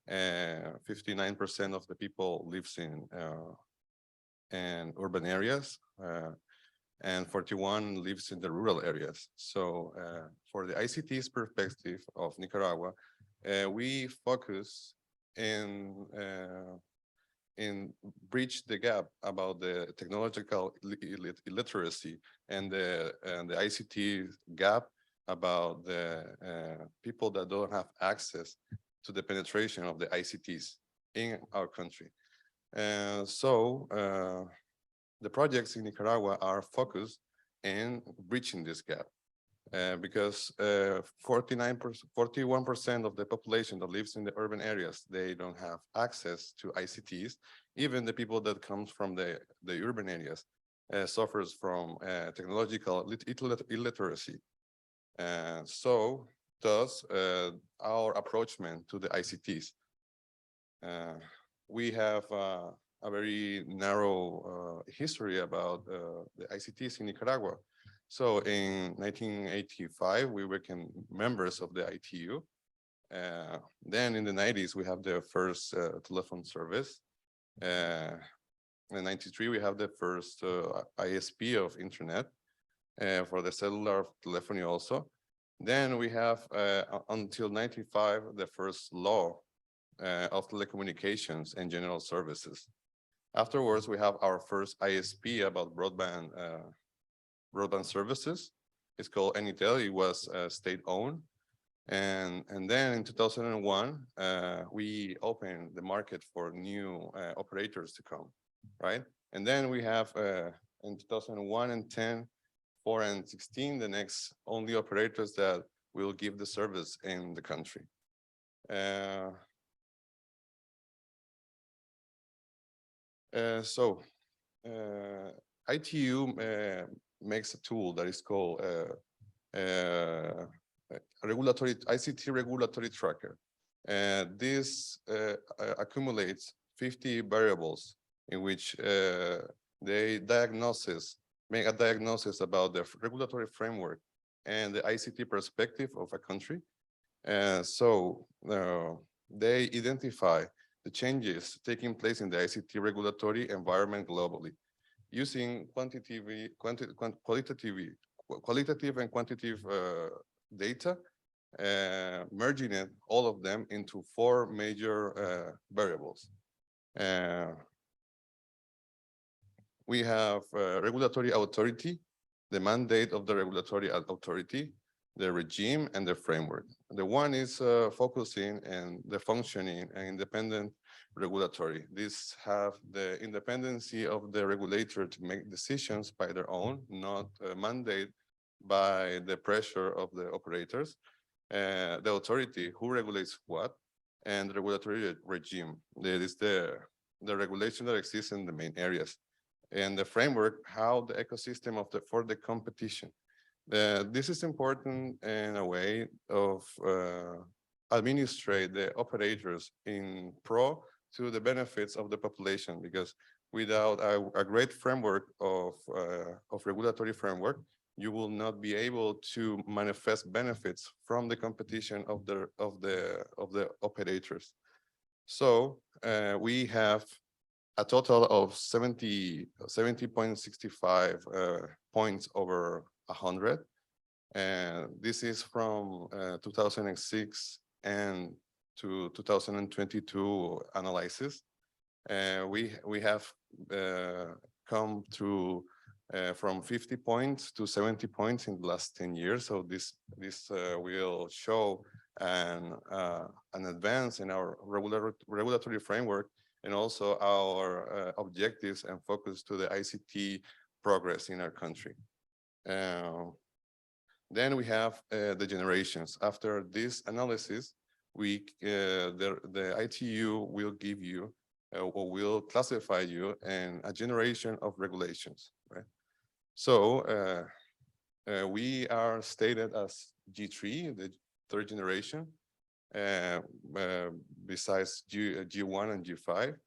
59% of the people lives in urban areas, and 41 lives in the rural areas. So for the ICT's perspective of Nicaragua, we focus in bridge the gap about the technological illiteracy and the ICT gap about the people that don't have access to the penetration of the ICTs in our country. So the projects in Nicaragua are focused in bridging this gap. Because 41% of the population that lives in the urban areas, they don't have access to ICTs. Even the people that comes from the urban areas suffers from technological illiteracy. So thus our approachment to the ICTs. We have a very narrow history about the ICTs in Nicaragua. So in 1985, we became members of the ITU. Then in the 90s, we have the first telephone service. In 93, we have the first ISP of internet for the cellular telephony also. Then we have until 95, the first law of telecommunications and general services. Afterwards, we have our first ISP about broadband services. It's called Enitel. It was state-owned. And then in 2001, we opened the market for new operators to come, right? And then we have in 2001 and 10, 4 and 16, the next only operators that will give the service in the country. ITU makes a tool that is called regulatory ICT regulatory tracker. This accumulates 50 variables in which they make a diagnosis about the regulatory framework and the ICT perspective of a country. They identify the changes taking place in the ICT regulatory environment globally using qualitative and quantitative data, merging all of them into 4 major variables. We have regulatory authority, the mandate of the regulatory authority, the regime, and the framework. The one is focusing on the functioning and independent regulatory. These have the independency of the regulator to make decisions by their own, not mandated by the pressure of the operators. The authority, who regulates what, and the regulatory regime. That is the regulation that exists in the main areas. And the framework, how the ecosystem for the competition. This is important in a way of administrate the operators in pro to the benefits of the population, because without a great framework of regulatory framework, you will not be able to manifest benefits from the competition of the operators. So we have a total of 70.65 points over 100. And this is from 2006 and to 2022 analysis. We have come to from 50 points to 70 points in the last 10 years. So this will show an advance in our regulatory framework, and also our objectives and focus to the ICT progress in our country. Then we have the generations. After this analysis, the ITU will give you or will classify you in a generation of regulations, right? So we are stated as G3, the 3rd generation, besides G1 and G5.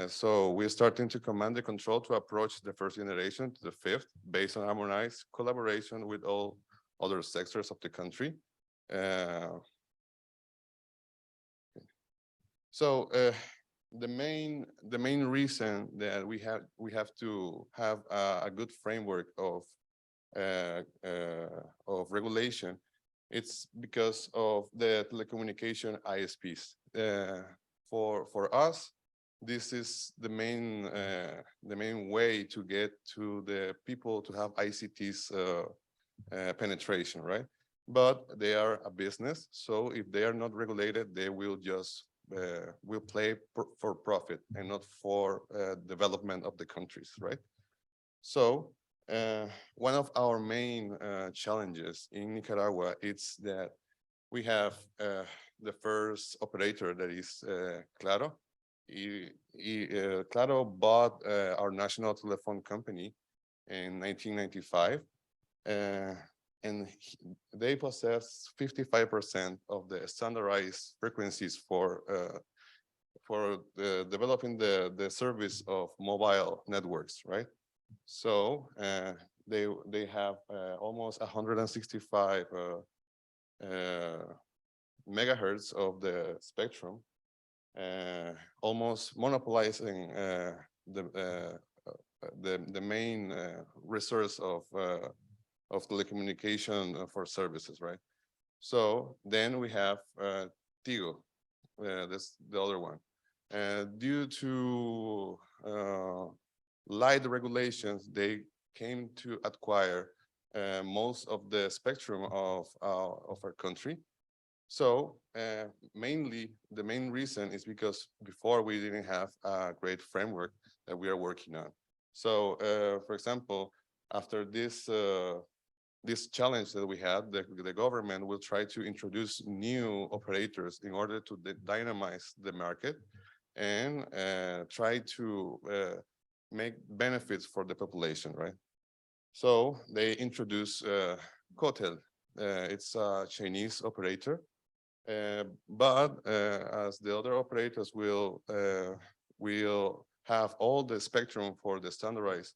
So we're starting to command the control to approach the 1st generation to the 5th based on harmonized collaboration with all other sectors of the country. So the main reason that we have to have a good framework of regulation, it's because of the telecommunication ISPs. For us, this is the main way to get to the people to have ICT's penetration, right? But they are a business, so if they are not regulated, they will just will play for profit and not for development of the countries, right? So one of our main challenges in Nicaragua is that we have the first operator, that is Claro. Claro bought our national telephone company in 1995, and they possess 55% of the standardized frequencies for developing the service of mobile networks, right? So they have almost 165 megahertz of the spectrum, almost monopolizing the main resource of telecommunication for services, right? So then we have Tigo, that's the other one. Due to light regulations, they came to acquire most of the spectrum of our country. So mainly, the main reason is because before we didn't have a great framework that we are working on. So for example, after this challenge that we had, the government will try to introduce new operators in order to dynamize the market and try to make benefits for the population, right? So they introduce Kotel. It's a Chinese operator, but as the other operators will have all the spectrum for the standardized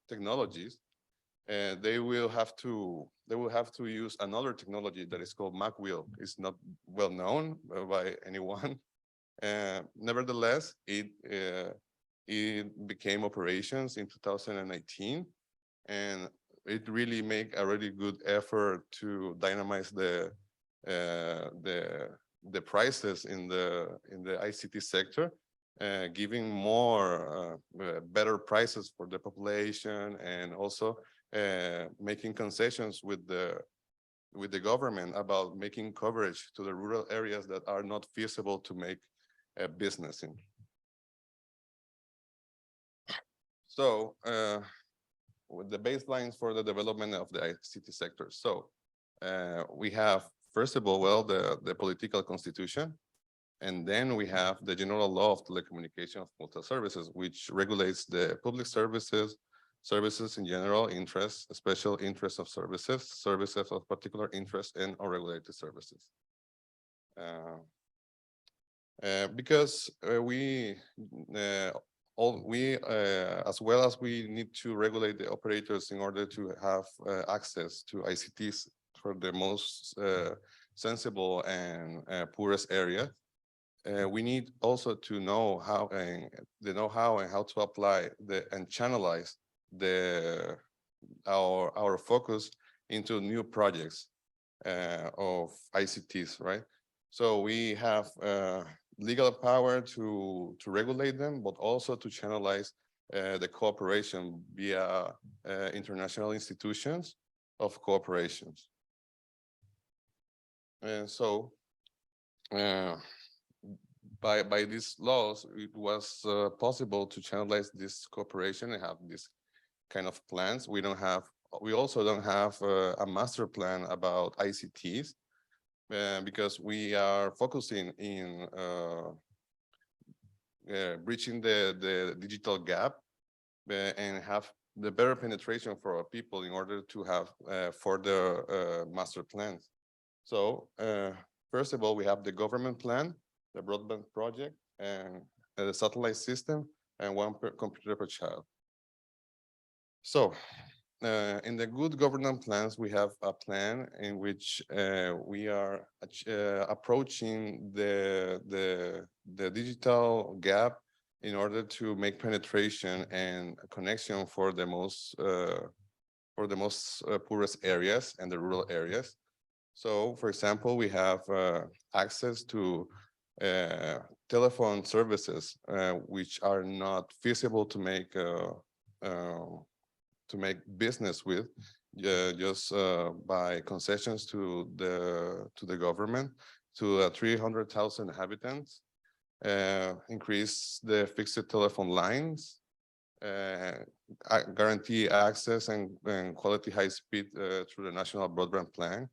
technologies, they will have to use another technology that is called MacWheel. It's not well known by anyone. Nevertheless, it became operations in 2019, and it really make a really good effort to dynamize the prices in the ICT sector, giving more better prices for the population, and also making concessions with the government about making coverage to the rural areas that are not feasible to make a business in. So with the baselines for the development of the ICT sector. So we have, first of all, well, the political constitution, and then we have the general law of telecommunication of multiple services, which regulates the public services in general interest, special interest of services of particular interest, and unregulated services. Because as well as we need to regulate the operators in order to have access to ICTs for the most sensible and poorest area. We need also to know how and the know-how and how to apply and channelize our focus into new projects of ICTs, right? So we have legal power to regulate them, but also to channelize the cooperation via international institutions of cooperations. And so by these laws, it was possible to channelize this cooperation and have this kind of plans. We also don't have a master plan about ICTs because we are focusing in bridging the digital gap and have the better penetration for our people in order to have further master plans. So first of all, we have the government plan, the broadband project, and the satellite system, and one computer per child. So in the good governance plans, we have a plan in which we are approaching the digital gap in order to make penetration and connection for the most poorest areas and the rural areas. So, for example, we have access to telephone services which are not feasible to make business with just by concessions to the government, to 300,000 inhabitants, increase the fixed telephone lines, guarantee access and quality high speed through the national broadband plan,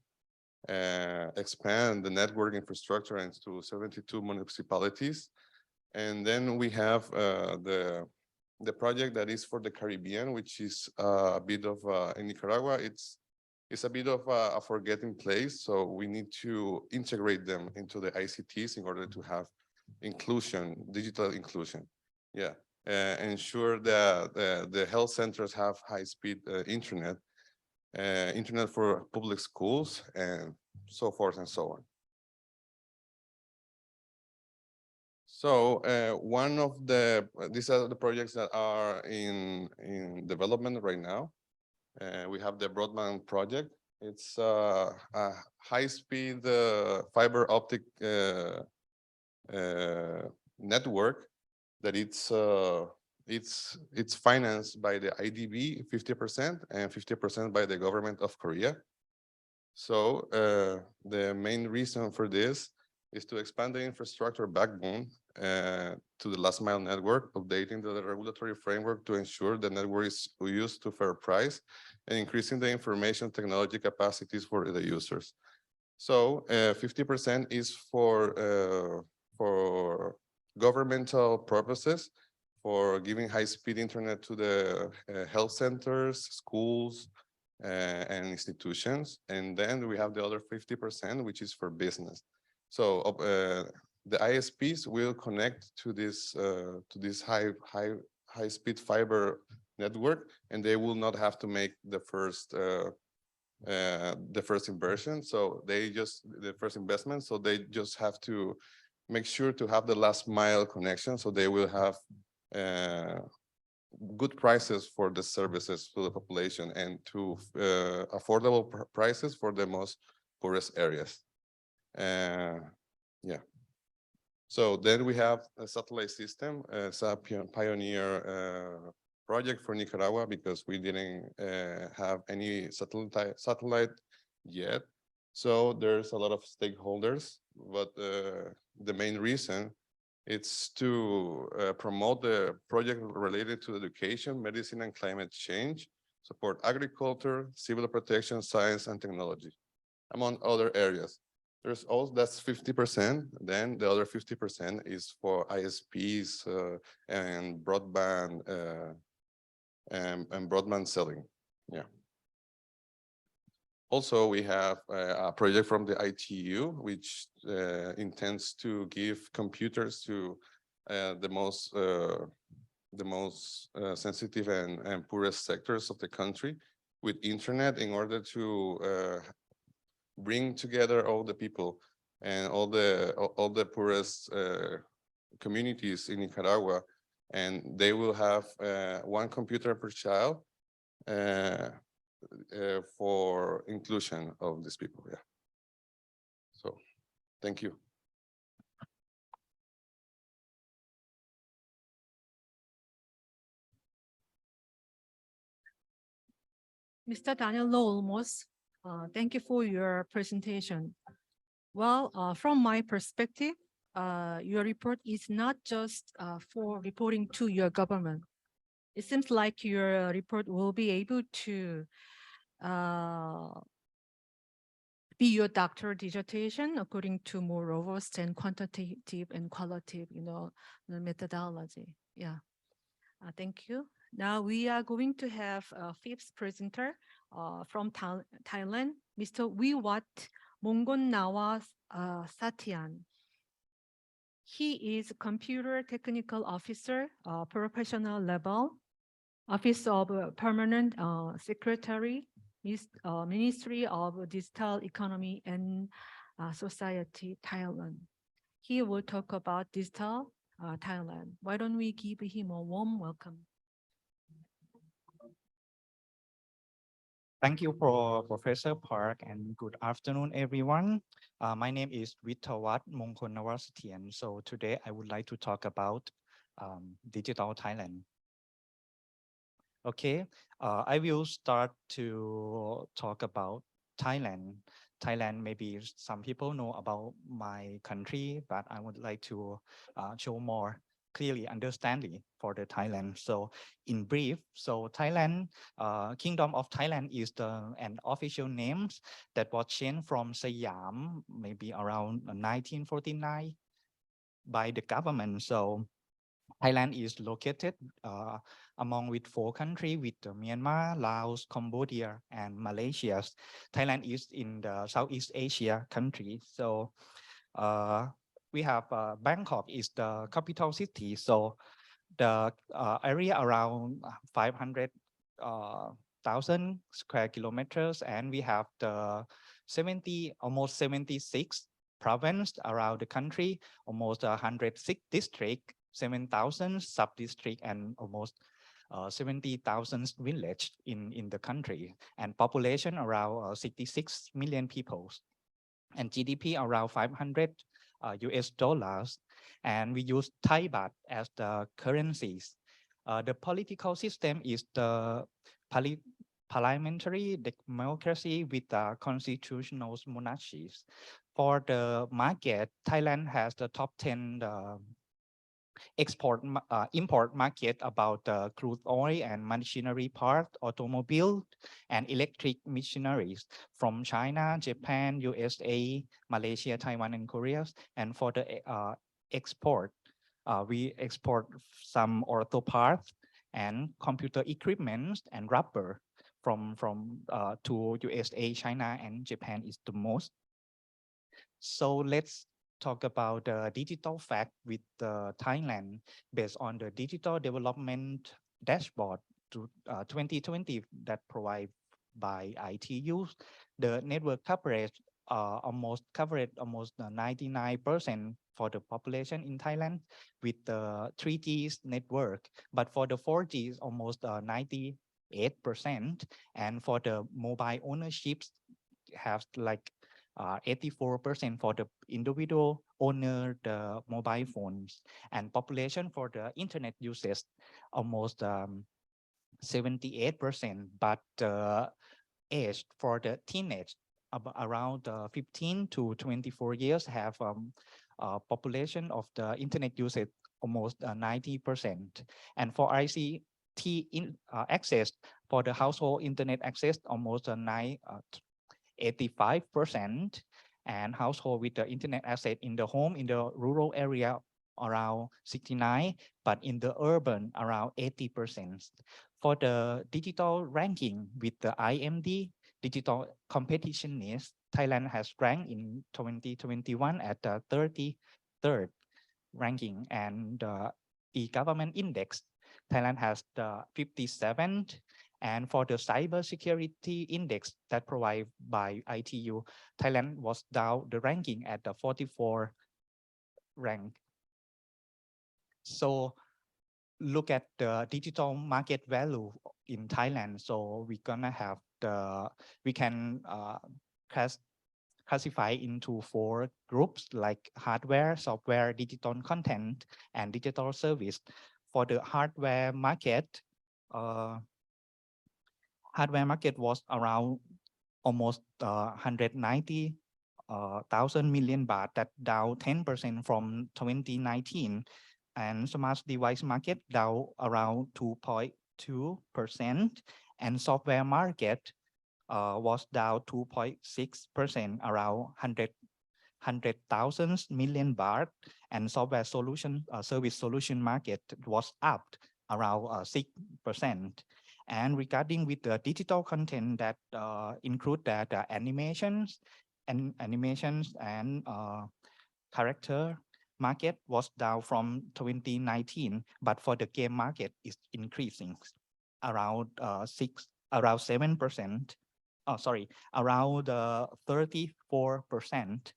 expand the network infrastructure into 72 municipalities. And then we have the project that is for the Caribbean, which is a bit of in Nicaragua. It's a bit of a forgetting place, so we need to integrate them into the ICTs in order to have inclusion, digital inclusion. Yeah, ensure that the health centers have high-speed internet, internet for public schools, and so forth and so on. So one of these are the projects that are in development right now. We have the broadband project. It's a high-speed fiber optic network that it's financed by the R&DB 50% and 50% by the government of Korea. So the main reason for this is to expand the infrastructure backbone to the last mile network, updating the regulatory framework to ensure the network is used to fair price and increasing the information technology capacities for the users. So 50% is for governmental purposes, for giving high-speed internet to the health centers, schools, and institutions. And then we have the other 50%, which is for business. So the ISPs will connect to this high-speed fiber network, and they will not have to make the first inversion. So the first investment. So they just have to make sure to have the last mile connection. So they will have good prices for the services to the population and to affordable prices for the most poorest areas. Yeah. So then we have a satellite system, it's a pioneer project for Nicaragua because we didn't have any satellite yet. So there's a lot of stakeholders, but the main reason it's to promote the project related to education, medicine, and climate change, support agriculture, civil protection, science, and technology, among other areas. There's also, that's 50%. Then the other 50% is for ISPs and broadband selling. Yeah. Also, we have a project from the ITU, which intends to give computers to the most sensitive and poorest sectors of the country with internet in order to bring together all the people and all the poorest communities in Nicaragua, and they will have one computer per child for inclusion of these people. Yeah. So, thank you. Mr. Daniel Olmos, thank you for your presentation. Well, from my perspective, your report is not just for reporting to your government. It seems like your report will be able to be your doctoral dissertation according to more robust and quantitative and qualitative, the methodology. Yeah, thank you. Now we are going to have a fifth presenter from Thailand, Mr. Wiwat Mongonnawa Satyan. He is Computer Technical Officer, professional level, Office of Permanent Secretary, Ministry of Digital Economy and Society, Thailand. He will talk about digital Thailand. Why don't we give him a warm welcome? Thank you, Professor Park, and good afternoon, everyone. My name is Wittawat Mongkonnawasathian. So today I would like to talk about digital Thailand. Okay, I will start to talk about Thailand. Thailand, maybe some people know about my country, but I would like to show more clearly understanding for the Thailand. So in brief, so Thailand, Kingdom of Thailand is an official name that was changed from Siam, maybe around 1949 by the government. So Thailand is located among with 4 countries with Myanmar, Laos, Cambodia, and Malaysia. Thailand is in the Southeast Asia country. So we have Bangkok is the capital city. So the area around 500,000 square kilometers, and we have the almost 76 province around the country, almost 106 district, 7,000 sub-district, and almost 70,000 village in the country, and population around 66 million people, and GDP around 500 US dollars, and we use Thai baht as the currencies. The political system is the parliamentary democracy with constitutional monarchies. For the market, Thailand has the top 10 import market about crude oil and machinery part, automobile and electric machineries from China, Japan, USA, Malaysia, Taiwan, and Korea. And for the export, we export some ortho parts and computer equipment and rubber from to USA, China, and Japan is the most. So let's talk about the digital fact with Thailand based on the digital development dashboard to 2020 that provided by ITU. The network coverage almost 99% for the population in Thailand with the 3G network, but for the 4G is almost 98%, and for the mobile ownerships have like 84% for the individual owner the mobile phones, and population for the internet users almost 78%, but age for the teenage around 15 to 24 years have population of the internet usage almost 90%, and for ICT access for the household internet access almost 85%, and household with the internet access in the home in the rural area around 69, but in the urban around 80%. For the digital ranking with the IMD digital competitionness, Thailand has ranked in 2021 at the 33rd ranking, and the e-government index, Thailand has the 57th. And for the cybersecurity index that provided by ITU, Thailand was down the ranking at the 44th rank. So look at the digital market value in Thailand. So we're gonna have we can classify into 4 groups like hardware, software, digital content, and digital service. For the hardware market was around almost 190,000 million baht, that down 10% from 2019, and smart device market down around 2.2%, and software market was down 2.6%, around 100,000 million baht, and software solution service solution market was up around 6%. And regarding with the digital content that include that animations and character market was down from 2019, but for the game market is increasing around 7%. Around 34%.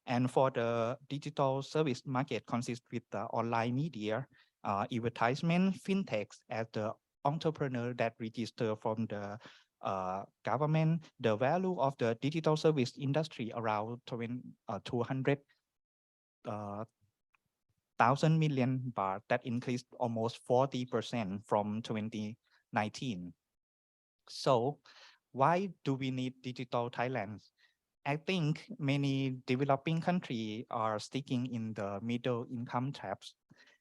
And for the digital service market consists with the online media, advertisement, fintechs as the entrepreneur that register from the government. The value of the digital service industry around 200,000 million baht, that increased almost 40% from 2019. So why do we need digital Thailand? I think many developing countries are sticking in the middle income traps,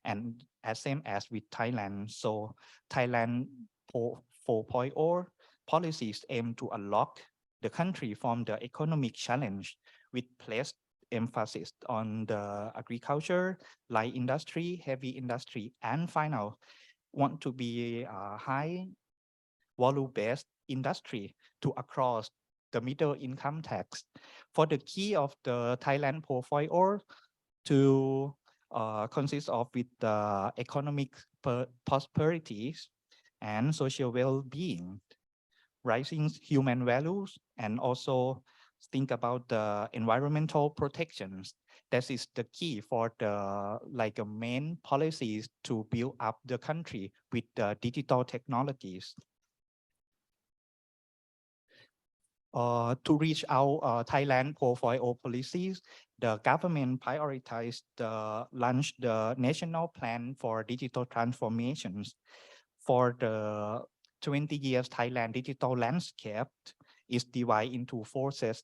and as same as with Thailand. So Thailand 4.0 policies aim to unlock the country from the economic challenge with placed emphasis on the agriculture, light industry, heavy industry, and final want to be a high volume-based industry to across the middle income tax. For the key of the Thailand 4.0 to consist of with the economic prosperities and social well-being, rising human values, and also think about the environmental protections. That is the key for the main policies to build up the country with the digital technologies. To reach our Thailand 4.0 policies, the government prioritized launch the national plan for digital transformations. For the 20 years Thailand digital landscape is divided into four phases.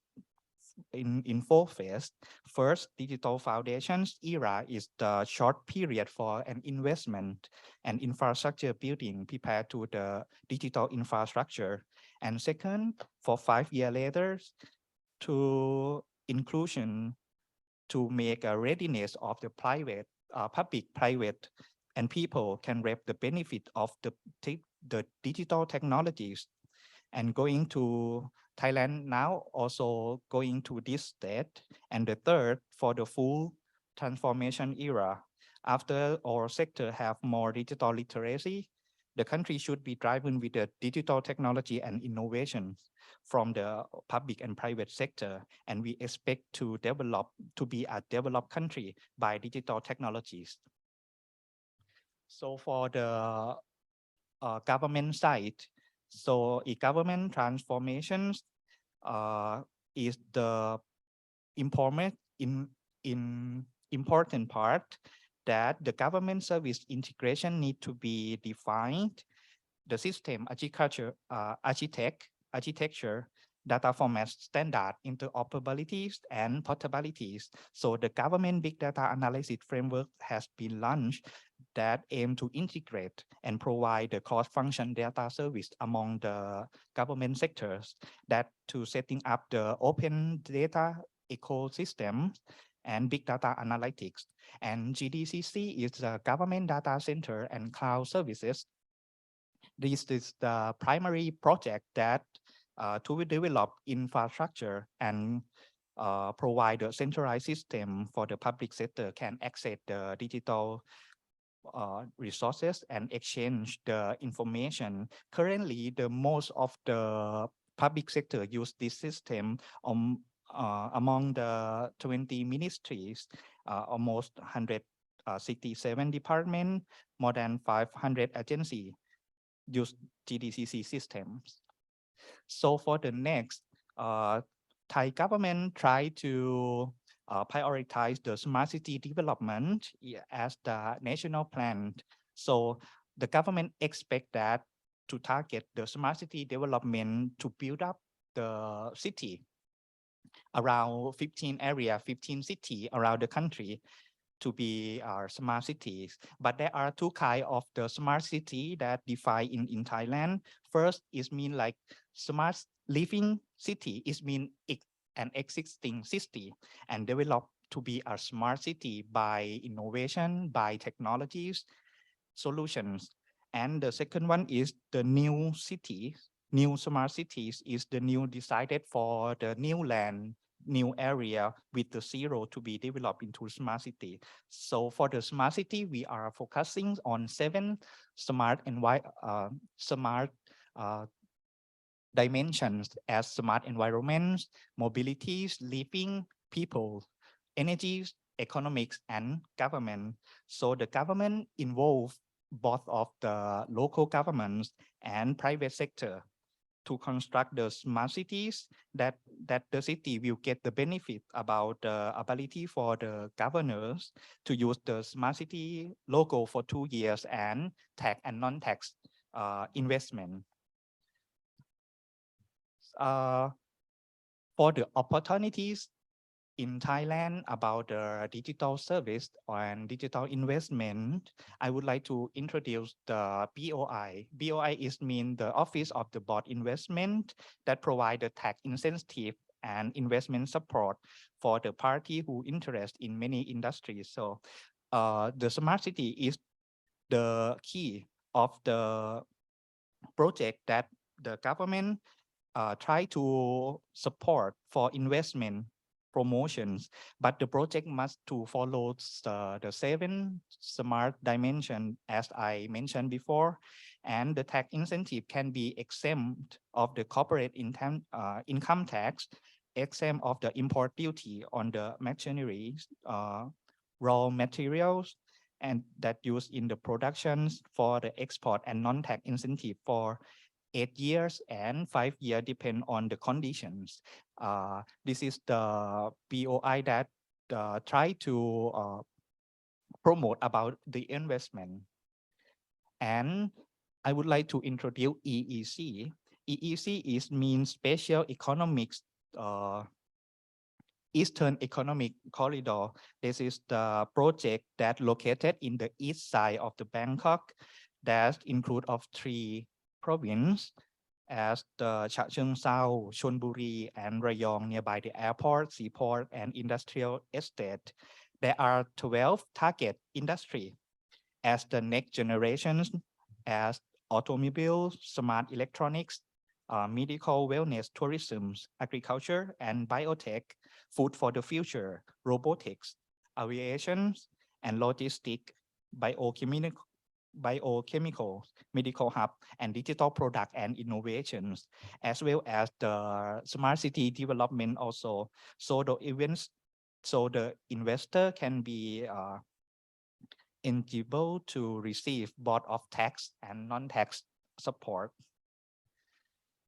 First, digital foundations era is the short period for an investment and infrastructure building prepared to the digital infrastructure. And second, for 5 years later, to inclusion to make a readiness of the public, private, and people can reap the benefit of the digital technologies. And going to Thailand now also going to this state. And the third, for the full transformation era, after our sector have more digital literacy, the country should be driven with the digital technology and innovation from the public and private sector. And we expect to be a developed country by digital technologies. So for the government side, so government transformations is the important part that the government service integration need to be defined. The system architecture, data format standard, interoperabilities, and portabilities. So the government big data analysis framework has been launched that aim to integrate and provide the cross-function data service among the government sectors, that to setting up the open data ecosystem and big data analytics. And GDCC is the government data center and cloud services. This is the primary project that to develop infrastructure and provide a centralized system for the public sector can access the digital resources and exchange the information. Currently, the most of the public sector use this system among the 20 ministries, almost 167 departments, more than 500 agencies use GDCC systems. So for the next, Thai government try to prioritize the smart city development as the national plan. So the government expect that to target the smart city development to build up the city around 15 cities around the country to be our smart cities. But there are two kinds of the smart city that defined in Thailand. First is mean like smart living city is mean an existing city and develop to be a smart city by innovation, by technologies, solutions. And the second one is the new city. New smart cities is the new decided for the new land, new area with the zero to be developed into smart city. So for the smart city, we are focusing on 7 smart dimensions as smart environments, mobilities, living, people, energies, economics, and government. So the government involved both of the local governments and private sector to construct the smart cities that the city will get the benefit about the ability for the governors to use the smart city logo for 2 years and tax and non-tax investment. For the opportunities in Thailand about the digital service and digital investment, I would like to introduce the BOI. BOI is mean the Office of the Board Investment that provide the tax incentive and investment support for the party who interest in many industries. So the smart city is the key of the project that the government try to support for investment promotions, but the project must to follow the 7 smart dimension as I mentioned before, and the tax incentive can be exempt of the corporate income tax, exempt of the import duty on the machinery, raw materials, and that used in the productions for the export, and non-tax incentive for 8 years and 5 years depend on the conditions. This is the POI that try to promote about the investment. And I would like to introduce EEC. EEC is means Special Economics Eastern Economic Corridor. This is the project that located in the east side of the Bangkok that include of 3 provinces as the Chachoengsao, Chonburi, and Rayong nearby the airport, seaport, and industrial estate. There are 12 target industry as the next generations as automobiles, smart electronics, medical wellness, tourism, agriculture, and biotech, food for the future, robotics, aviation, and logistics, biochemicals, medical hub, and digital product and innovations, as well as the smart city development also. So the events, so the investor can be eligible to receive both of tax and non-tax support.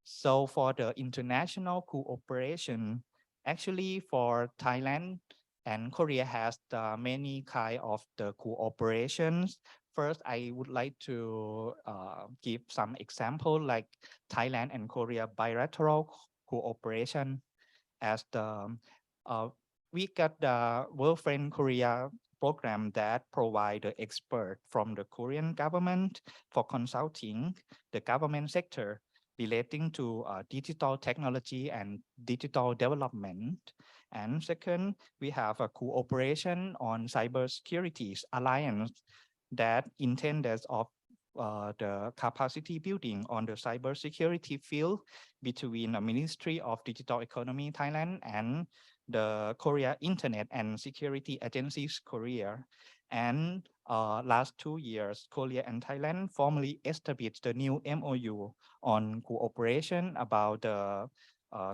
So for the international cooperation, actually for Thailand and Korea has many kind of the cooperations. First, I would like to give some example like Thailand and Korea bilateral cooperation as the we got the World Friend Korea program that provide the expert from the Korean government for consulting the government sector relating to digital technology and digital development. And second, we have a cooperation on cybersecurity alliance that intended of the capacity building on the cybersecurity field between the Ministry of Digital Economy Thailand and the Korea Internet and Security Agencies Korea. And last 2 years, Korea and Thailand formally established the new MOU on cooperation about the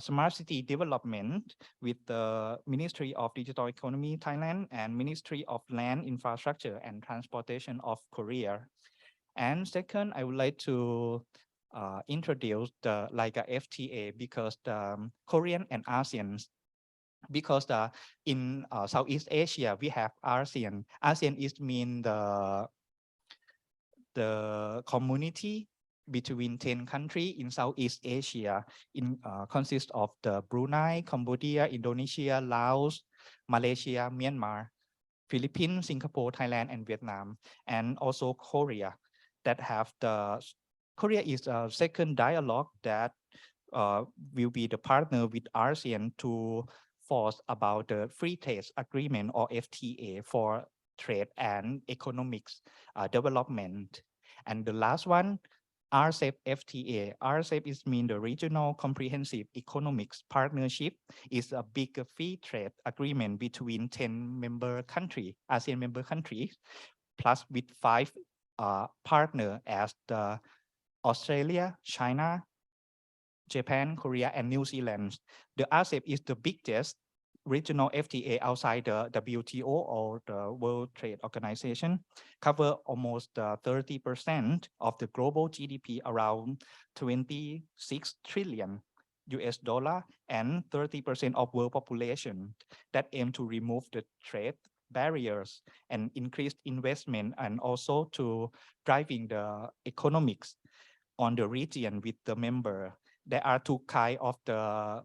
smart city development with the Ministry of Digital Economy Thailand and Ministry of Land Infrastructure and Transportation of Korea. And second, I would like to introduce the like a FTA because the Korean and ASEAN, because in Southeast Asia we have ASEAN. ASEAN is mean the community between 10 countries in Southeast Asia in consists of the Brunei, Cambodia, Indonesia, Laos, Malaysia, Myanmar, Philippines, Singapore, Thailand, and Vietnam, and also Korea that have the Korea is a second dialogue that will be the partner with ASEAN to force about the free trade agreement or FTA for trade and economics development. And the last one, RCEP FTA. RCEP is mean the Regional Comprehensive Economics Partnership is a big free trade agreement between 10 member countries, ASEAN member countries, plus with 5 partner as the Australia, China, Japan, Korea, and New Zealand. The RCEP is the biggest regional FTA outside the WTO or the World Trade Organization, cover almost 30% of the global GDP, around 26 trillion US dollar, and 30% of world population that aim to remove the trade barriers and increase investment, and also to driving the economics on the region with the member. There are 2 kinds of the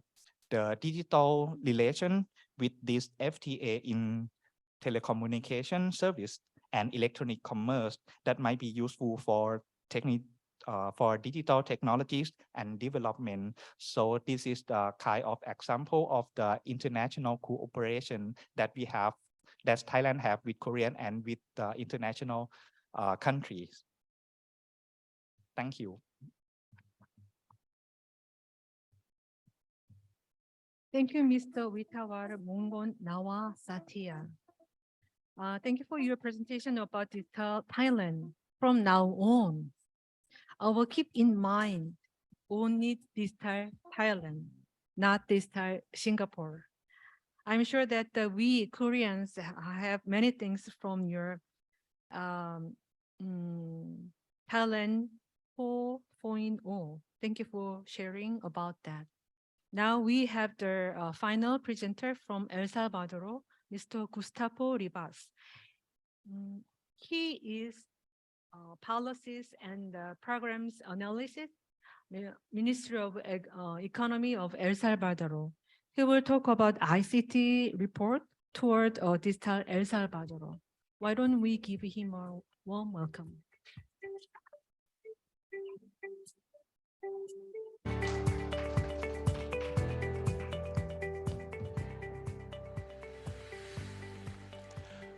digital relation with this FTA in telecommunication service and electronic commerce that might be useful for for digital technologies and development. So this is the kind of example of the international cooperation that we have, that Thailand have with Korean and with international countries. Thank you. Thank you, Mr. Witawar Mungon Nawa Satya. Thank you for your presentation about Thailand. From now on, I will keep in mind only digital Thailand, not digital Singapore. I'm sure that we Koreans have many things from your um, Thailand 4.0. Thank you for sharing about that. Now we have the final presenter from El Salvador, Mr. Gustavo Rivas. He is policies and programs analysis, Ministry of Economy of El Salvador. He will talk about ICT report toward digital El Salvador. Why don't we give him a warm welcome?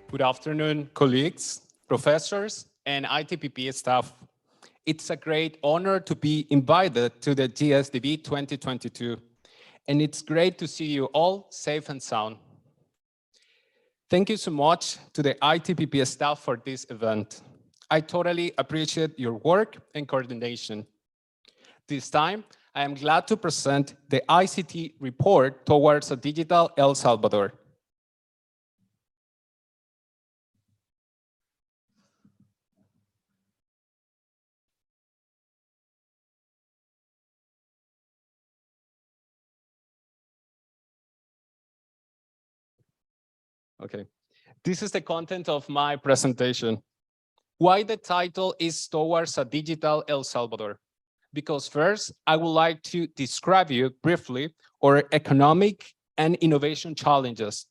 Good afternoon, colleagues, professors, and ITPP staff. It's a great honor to be invited to the GSDV 2022, and it's great to see you all safe and sound. Thank you so much to the ITPP staff for this event. I totally appreciate your work and coordination. This time, I am glad to present the ICT report towards a digital El Salvador. Okay, this is the content of my presentation. Why the title is Towards a Digital El Salvador? Because first, I would like to describe you briefly our economic and innovation challenges.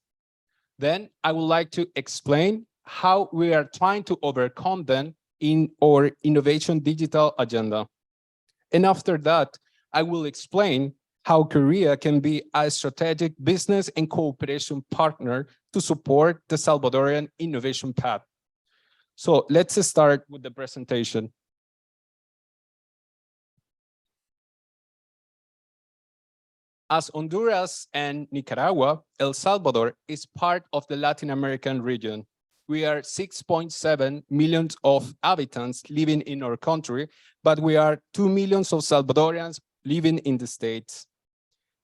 Then I would like to explain how we are trying to overcome them in our innovation digital agenda. And after that, I will explain how Korea can be a strategic business and cooperation partner to support the Salvadorian innovation path. So let's start with the presentation. As Honduras and Nicaragua, El Salvador is part of the Latin American region. We are 6.7 million of inhabitants living in our country, but we are 2 million of Salvadorians living in the States.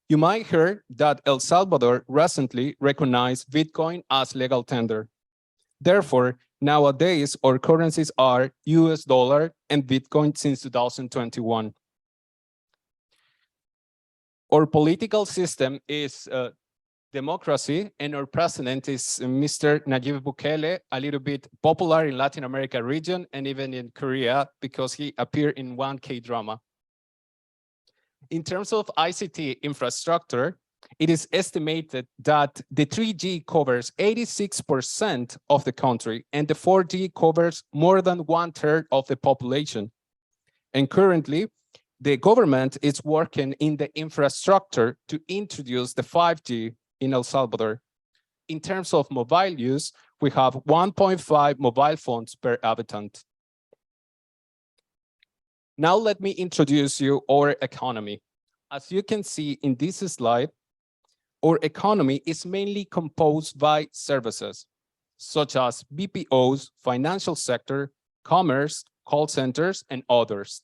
You might hear that El Salvador recently recognized Bitcoin as legal tender. Therefore, nowadays, our currencies are US dollar and Bitcoin since 2021. Our political system is democracy, and our president is Mr. Nayib Bukele, a little bit popular in Latin America region and even in Korea because he appeared in one K-drama. In terms of ICT infrastructure, it is estimated that the 3G covers 86% of the country and the 4G covers more than 1/3 of the population. And currently, the government is working in the infrastructure to introduce the 5G in El Salvador. In terms of mobile use, we have 1.5 mobile phones per habitant. Now let me introduce you our economy. As you can see in this slide, our economy is mainly composed by services, such as BPOs, financial sector, commerce, call centers, and others.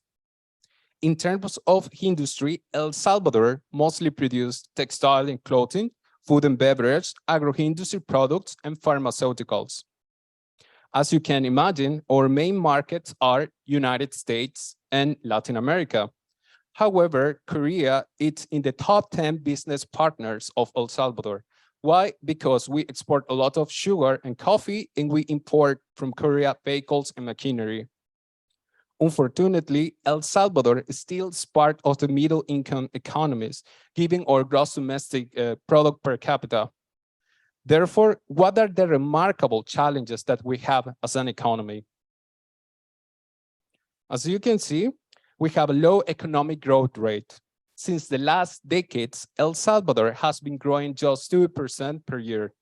In terms of industry, El Salvador mostly produced textile and clothing, food and beverage, agro-industry products, and pharmaceuticals. As you can imagine, our main markets are United States and Latin America. However, Korea is in the top 10 business partners of El Salvador. Why? Because we export a lot of sugar and coffee, and we import from Korea vehicles and machinery. Unfortunately, El Salvador is still part of the middle-income economies, giving our gross domestic product per capita. Therefore, what are the remarkable challenges that we have as an economy? As you can see, we have a low economic growth rate. Since the last decades, El Salvador has been growing just 2% per year.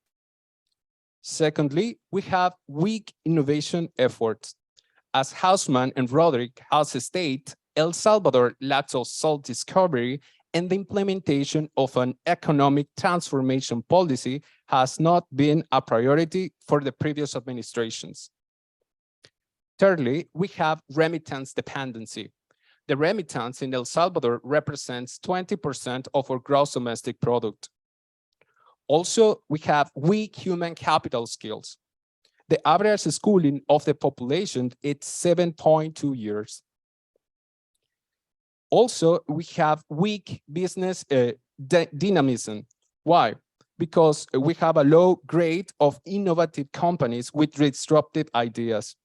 Secondly, we have weak innovation efforts. As Hausman and Roderick has stated, El Salvador lacks of self-discovery and the implementation of an economic transformation policy has not been a priority for the previous administrations. Thirdly, we have remittance dependency. The remittance in El Salvador represents 20% of our gross domestic product. Also, we have weak human capital skills. The average schooling of the population is 7.2 years. Also, we have weak business dynamism. Why? Because we have a low grade of innovative companies with disruptive ideas.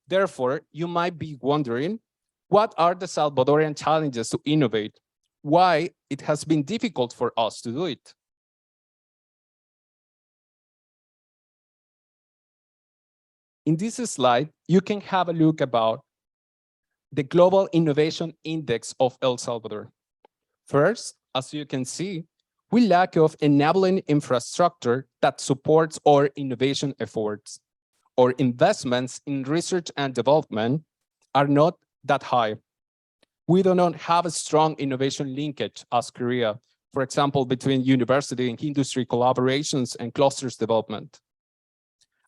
Therefore, you might be wondering, what are the Salvadorian challenges to innovate? Why it has been difficult for us to do it? In this slide, you can have a look about the Global Innovation Index of El Salvador. First, as you can see, we lack of enabling infrastructure that supports our innovation efforts. Our investments in research and development are not that high. We do not have a strong innovation linkage as Korea, for example, between university and industry collaborations and clusters development.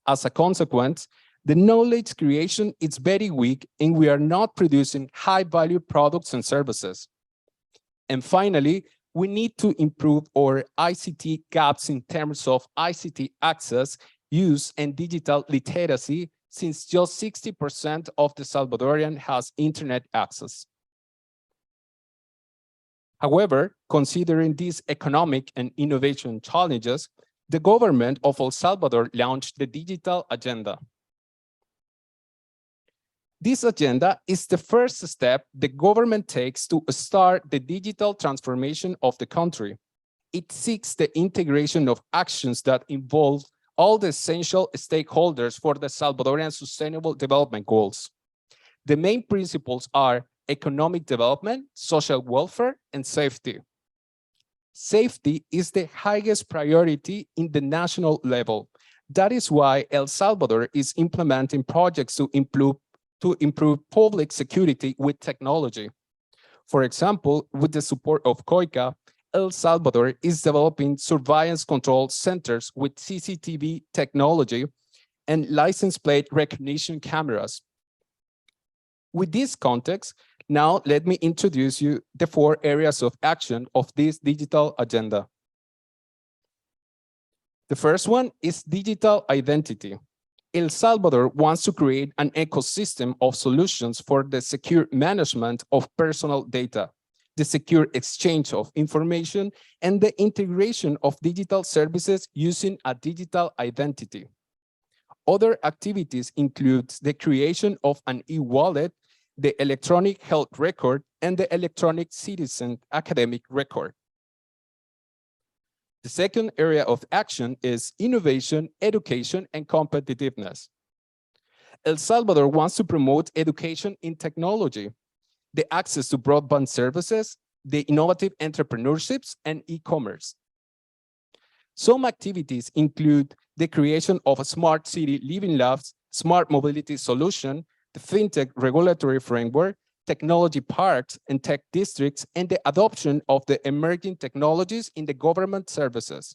As a consequence, the knowledge creation is very weak and we are not producing high-value products and services. And finally, we need to improve our ICT gaps in terms of ICT access, use, and digital literacy, since just 60% of the Salvadorian has internet access. However, considering these economic and innovation challenges, the government of El Salvador launched the Digital Agenda. This agenda is the first step the government takes to start the digital transformation of the country. It seeks the integration of actions that involve all the essential stakeholders for the Salvadorian Sustainable Development Goals. The main principles are economic development, social welfare, and safety. Safety is the highest priority in the national level. That is why El Salvador is implementing projects to improve public security with technology. For example, with the support of COICA, El Salvador is developing surveillance control centers with CCTV technology and license plate recognition cameras. With this context, now let me introduce you the 4 areas of action of this digital agenda. The first one is digital identity. El Salvador wants to create an ecosystem of solutions for the secure management of personal data, the secure exchange of information, and the integration of digital services using a digital identity. Other activities include the creation of an e-wallet, the electronic health record, and the electronic citizen academic record. The second area of action is innovation, education, and competitiveness. El Salvador wants to promote education in technology, the access to broadband services, the innovative entrepreneurships, and e-commerce. Some activities include the creation of a smart city living labs, smart mobility solution, the fintech regulatory framework, technology parks and tech districts, and the adoption of the emerging technologies in the government services.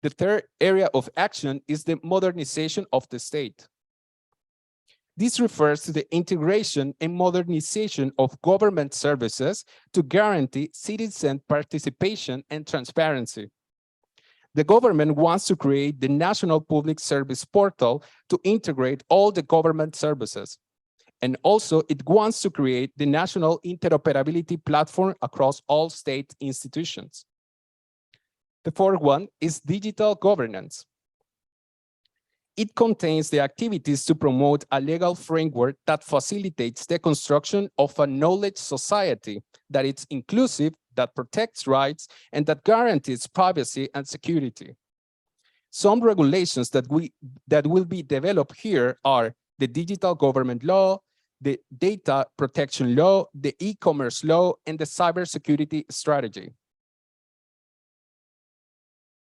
The third area of action is the modernization of the state. This refers to the integration and modernization of government services to guarantee citizen participation and transparency. The government wants to create the National Public Service Portal to integrate all the government services. And also, it wants to create the National Interoperability Platform across all state institutions. The fourth one is digital governance. It contains the activities to promote a legal framework that facilitates the construction of a knowledge society that is inclusive, that protects rights, and that guarantees privacy and security. Some regulations that will be developed here are the Digital Government Law, the Data Protection Law, the E-commerce Law, and the Cybersecurity Strategy.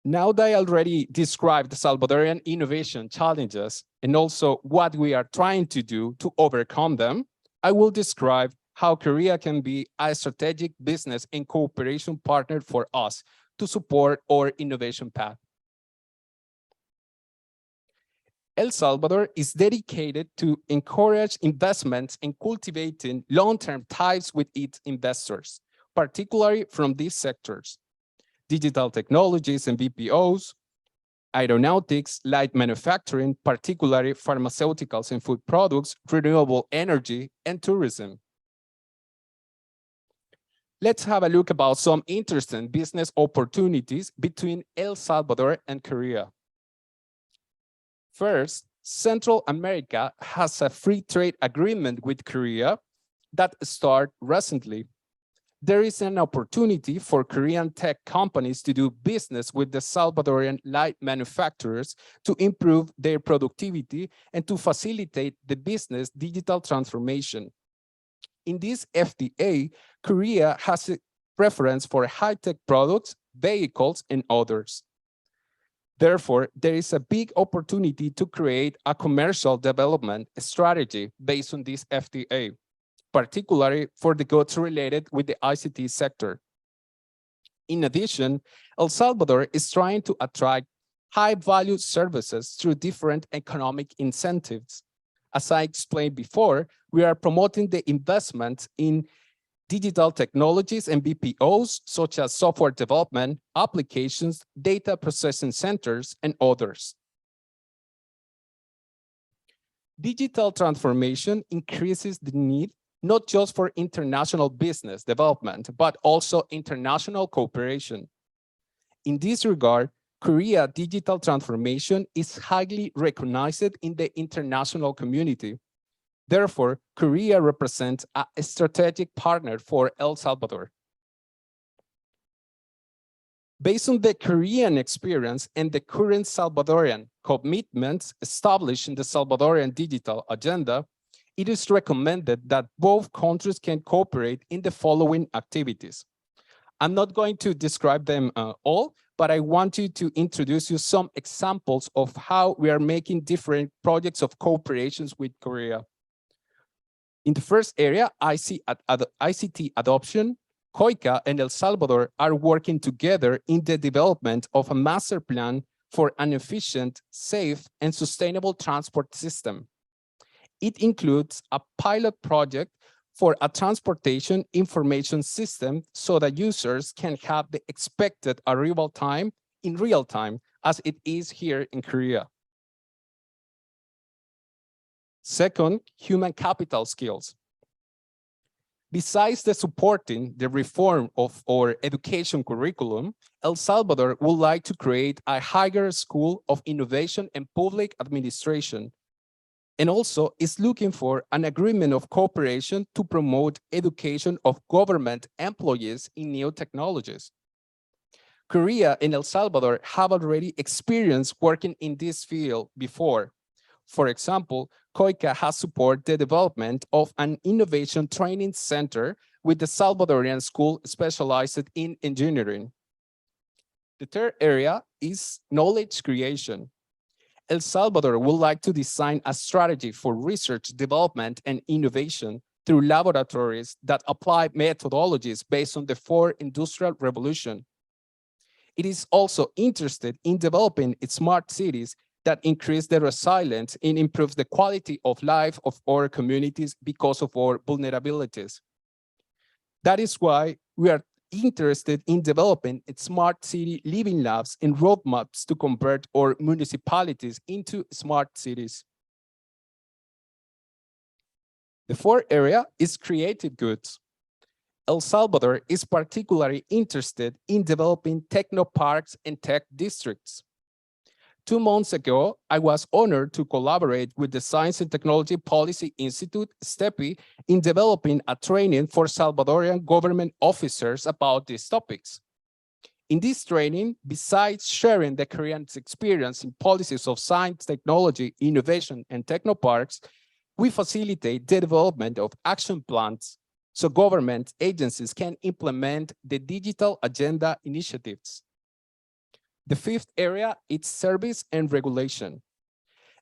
Now that I already described the Salvadorian innovation challenges and also what we are trying to do to overcome them, I will describe how Korea can be a strategic business and cooperation partner for us to support our innovation path. El Salvador is dedicated to encourage investments and cultivating long-term ties with its investors, particularly from these sectors: digital technologies and BPOs, aeronautics, light manufacturing, particularly pharmaceuticals and food products, renewable energy, and tourism. Let's have a look about some interesting business opportunities between El Salvador and Korea. First, Central America has a free trade agreement with Korea that started recently. There is an opportunity for Korean tech companies to do business with the Salvadorian light manufacturers to improve their productivity and to facilitate the business digital transformation. In this FTA, Korea has a preference for high-tech products, vehicles, and others. Therefore, there is a big opportunity to create a commercial development strategy based on this FTA, particularly for the goods related with the ICT sector. In addition, El Salvador is trying to attract high-value services through different economic incentives. As I explained before, we are promoting the investment in digital technologies and BPOs, such as software development, applications, data processing centers, and others. Digital transformation increases the need not just for international business development, but also international cooperation. In this regard, Korea digital transformation is highly recognized in the international community. Therefore, Korea represents a strategic partner for El Salvador. Based on the Korean experience and the current Salvadorian commitments established in the Salvadorian digital agenda, it is recommended that both countries can cooperate in the following activities. I'm not going to describe them all, but I want to introduce you some examples of how we are making different projects of cooperations with Korea. In the first area, ICT adoption, COICA and El Salvador are working together in the development of a master plan for an efficient, safe, and sustainable transport system. It includes a pilot project for a transportation information system so that users can have the expected arrival time in real time, as it is here in Korea. Second, human capital skills. Besides supporting the reform of our education curriculum, El Salvador would like to create a higher school of innovation and public administration, and also is looking for an agreement of cooperation to promote education of government employees in new technologies. Korea and El Salvador have already experienced working in this field before. For example, COICA has supported the development of an innovation training center with the Salvadorian school specialized in engineering. The third area is knowledge creation. El Salvador would like to design a strategy for research, development, and innovation through laboratories that apply methodologies based on the fourth industrial revolution. It is also interested in developing smart cities that increase the resilience and improves the quality of life of our communities because of our vulnerabilities. That is why we are interested in developing smart city living labs and roadmaps to convert our municipalities into smart cities. The fourth area is creative goods. El Salvador is particularly interested in developing technoparks and tech districts. 2 months ago, I was honored to collaborate with the Science and Technology Policy Institute, STEPI, in developing a training for Salvadorian government officers about these topics. In this training, besides sharing the Korean experience in policies of science, technology, innovation, and technoparks, we facilitate the development of action plans so government agencies can implement the digital agenda initiatives. The fifth area is service and regulation.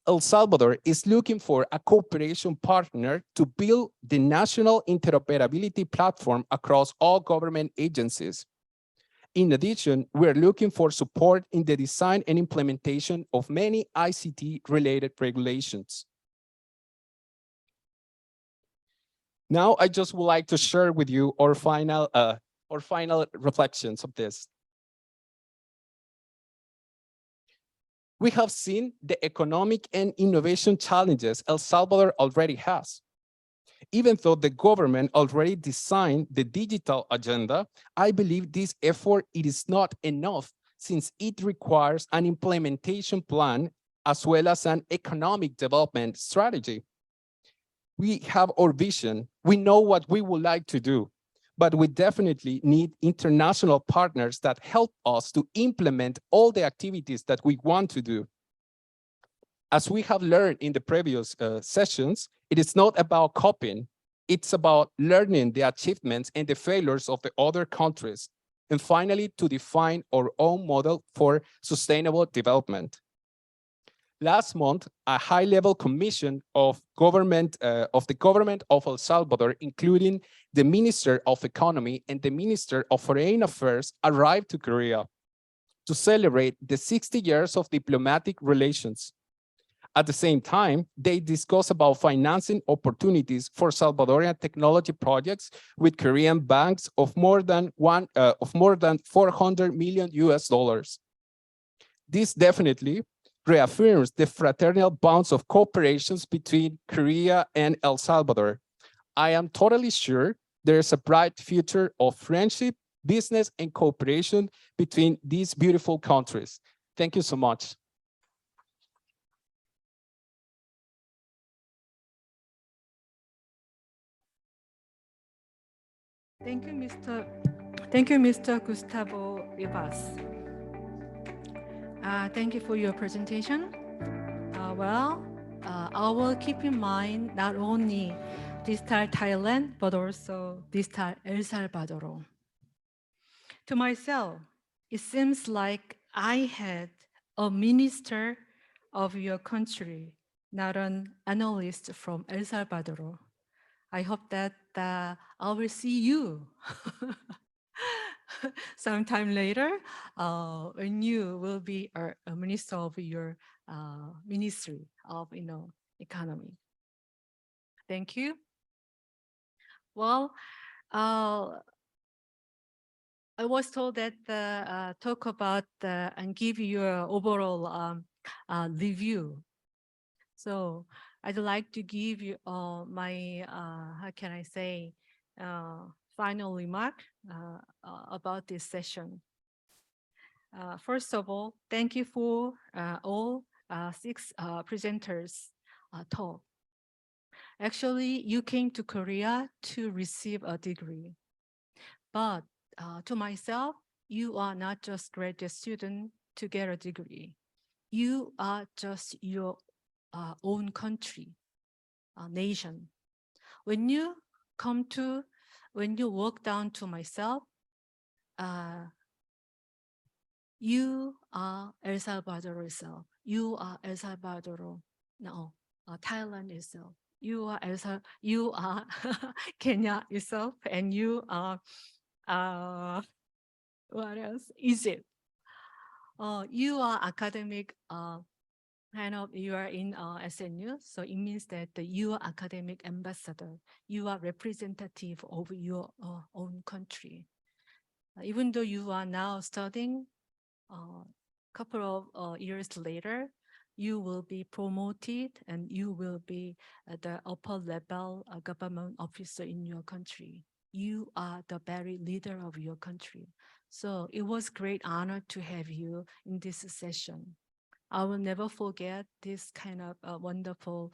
El Salvador is looking for a cooperation partner to build the national interoperability platform across all government agencies. In addition, we're looking for support in the design and implementation of many ICT-related regulations. Now, I just would like to share with you our final reflections of this. We have seen the economic and innovation challenges El Salvador already has. Even though the government already designed the digital agenda, I believe this effort it is not enough since it requires an implementation plan as well as an economic development strategy. We have our vision, we know what we would like to do, but we definitely need international partners that help us to implement all the activities that we want to do. As we have learned in the previous sessions, it is not about copying, it's about learning the achievements and the failures of the other countries, and finally to define our own model for sustainable development. Last month, a high-level commission of the government of El Salvador, including the Minister of Economy and the Minister of Foreign Affairs, arrived to Korea to celebrate the 60 years of diplomatic relations. At the same time, they discussed about financing opportunities for Salvadorian technology projects with Korean banks of more than 400 million US dollars. This definitely reaffirms the fraternal bonds of cooperations between Korea and El Salvador. I am totally sure there is a bright future of friendship, business, and cooperation between these beautiful countries. Thank you so much. Thank you, Mr. Gustavo Rivas. Thank you for your presentation. I will keep in mind not only digital Thailand, but also digital El Salvador. To myself, it seems like I had a minister of your country, not an analyst from El Salvador. I hope that I will see you sometime later when you will be a minister of your Ministry of Economy. Thank you. Well, I was told that talk about and give you an overall review. So I'd like to give you my, how can I say, final remark about this session. First of all, thank you for all 6 presenters' talk. Actually, you came to Korea to receive a degree. But to myself, you are not just graduate student to get a degree. You are just your own country, nation. When you walk down to myself, you are El Salvador itself. You are El Salvador. No, Thailand itself. You are Kenya itself, and you are what else? Egypt. You are academic. You are in SNU, so it means that you are academic ambassador. You are representative of your own country. Even though you are now studying, a couple of years later, you will be promoted and you will be at the upper level government officer in your country. You are the very leader of your country. So it was great honor to have you in this session. I will never forget this kind of wonderful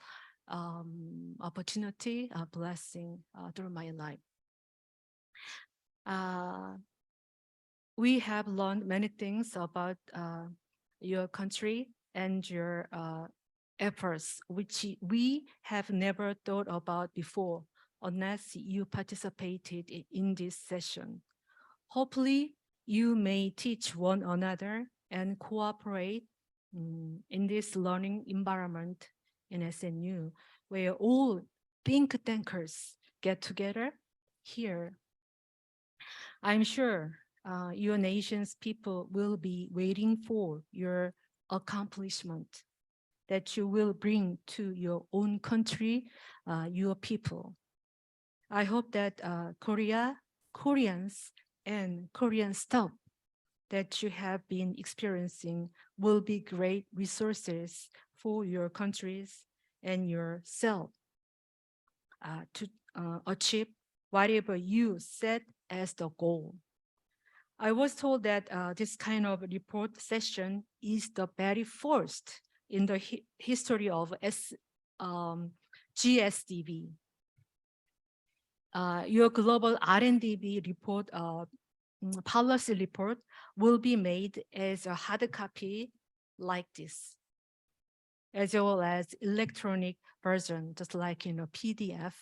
opportunity, blessing through my life. We have learned many things about your country and your efforts, which we have never thought about before, unless you participated in this session. Hopefully, you may teach one another and cooperate in this learning environment in SNU, where all think tankers get together here. I'm sure your nation's people will be waiting for your accomplishment that you will bring to your own country, your people. I hope that Koreans and Korean stuff that you have been experiencing will be great resources for your countries and yourself to achieve whatever you set as the goal. I was told that this kind of report session is the very first in the history of GSDV. Your global R&DB report, policy report, will be made as a hard copy like this, as well as electronic version, just like PDF.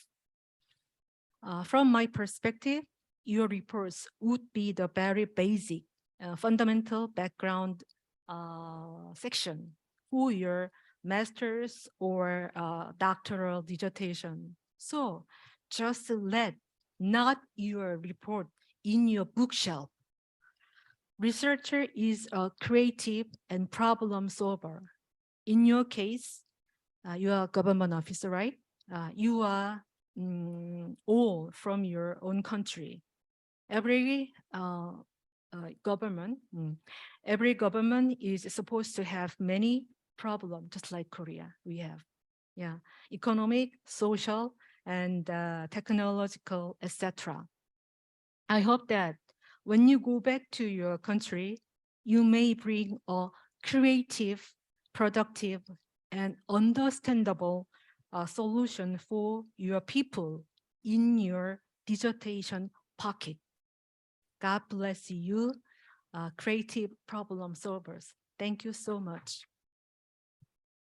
From my perspective, your reports would be the very basic, fundamental background section for your master's or doctoral dissertation. So just let not your report in your bookshelf. Researcher is a creative and problem solver. In your case, you are a government officer, right? You are all from your own country. Every government is supposed to have many problems, just like Korea we have. Yeah, economic, social, and technological, etc. I hope that when you go back to your country, you may bring a creative, productive, and understandable solution for your people in your dissertation pocket. God bless you, creative problem solvers. Thank you so much.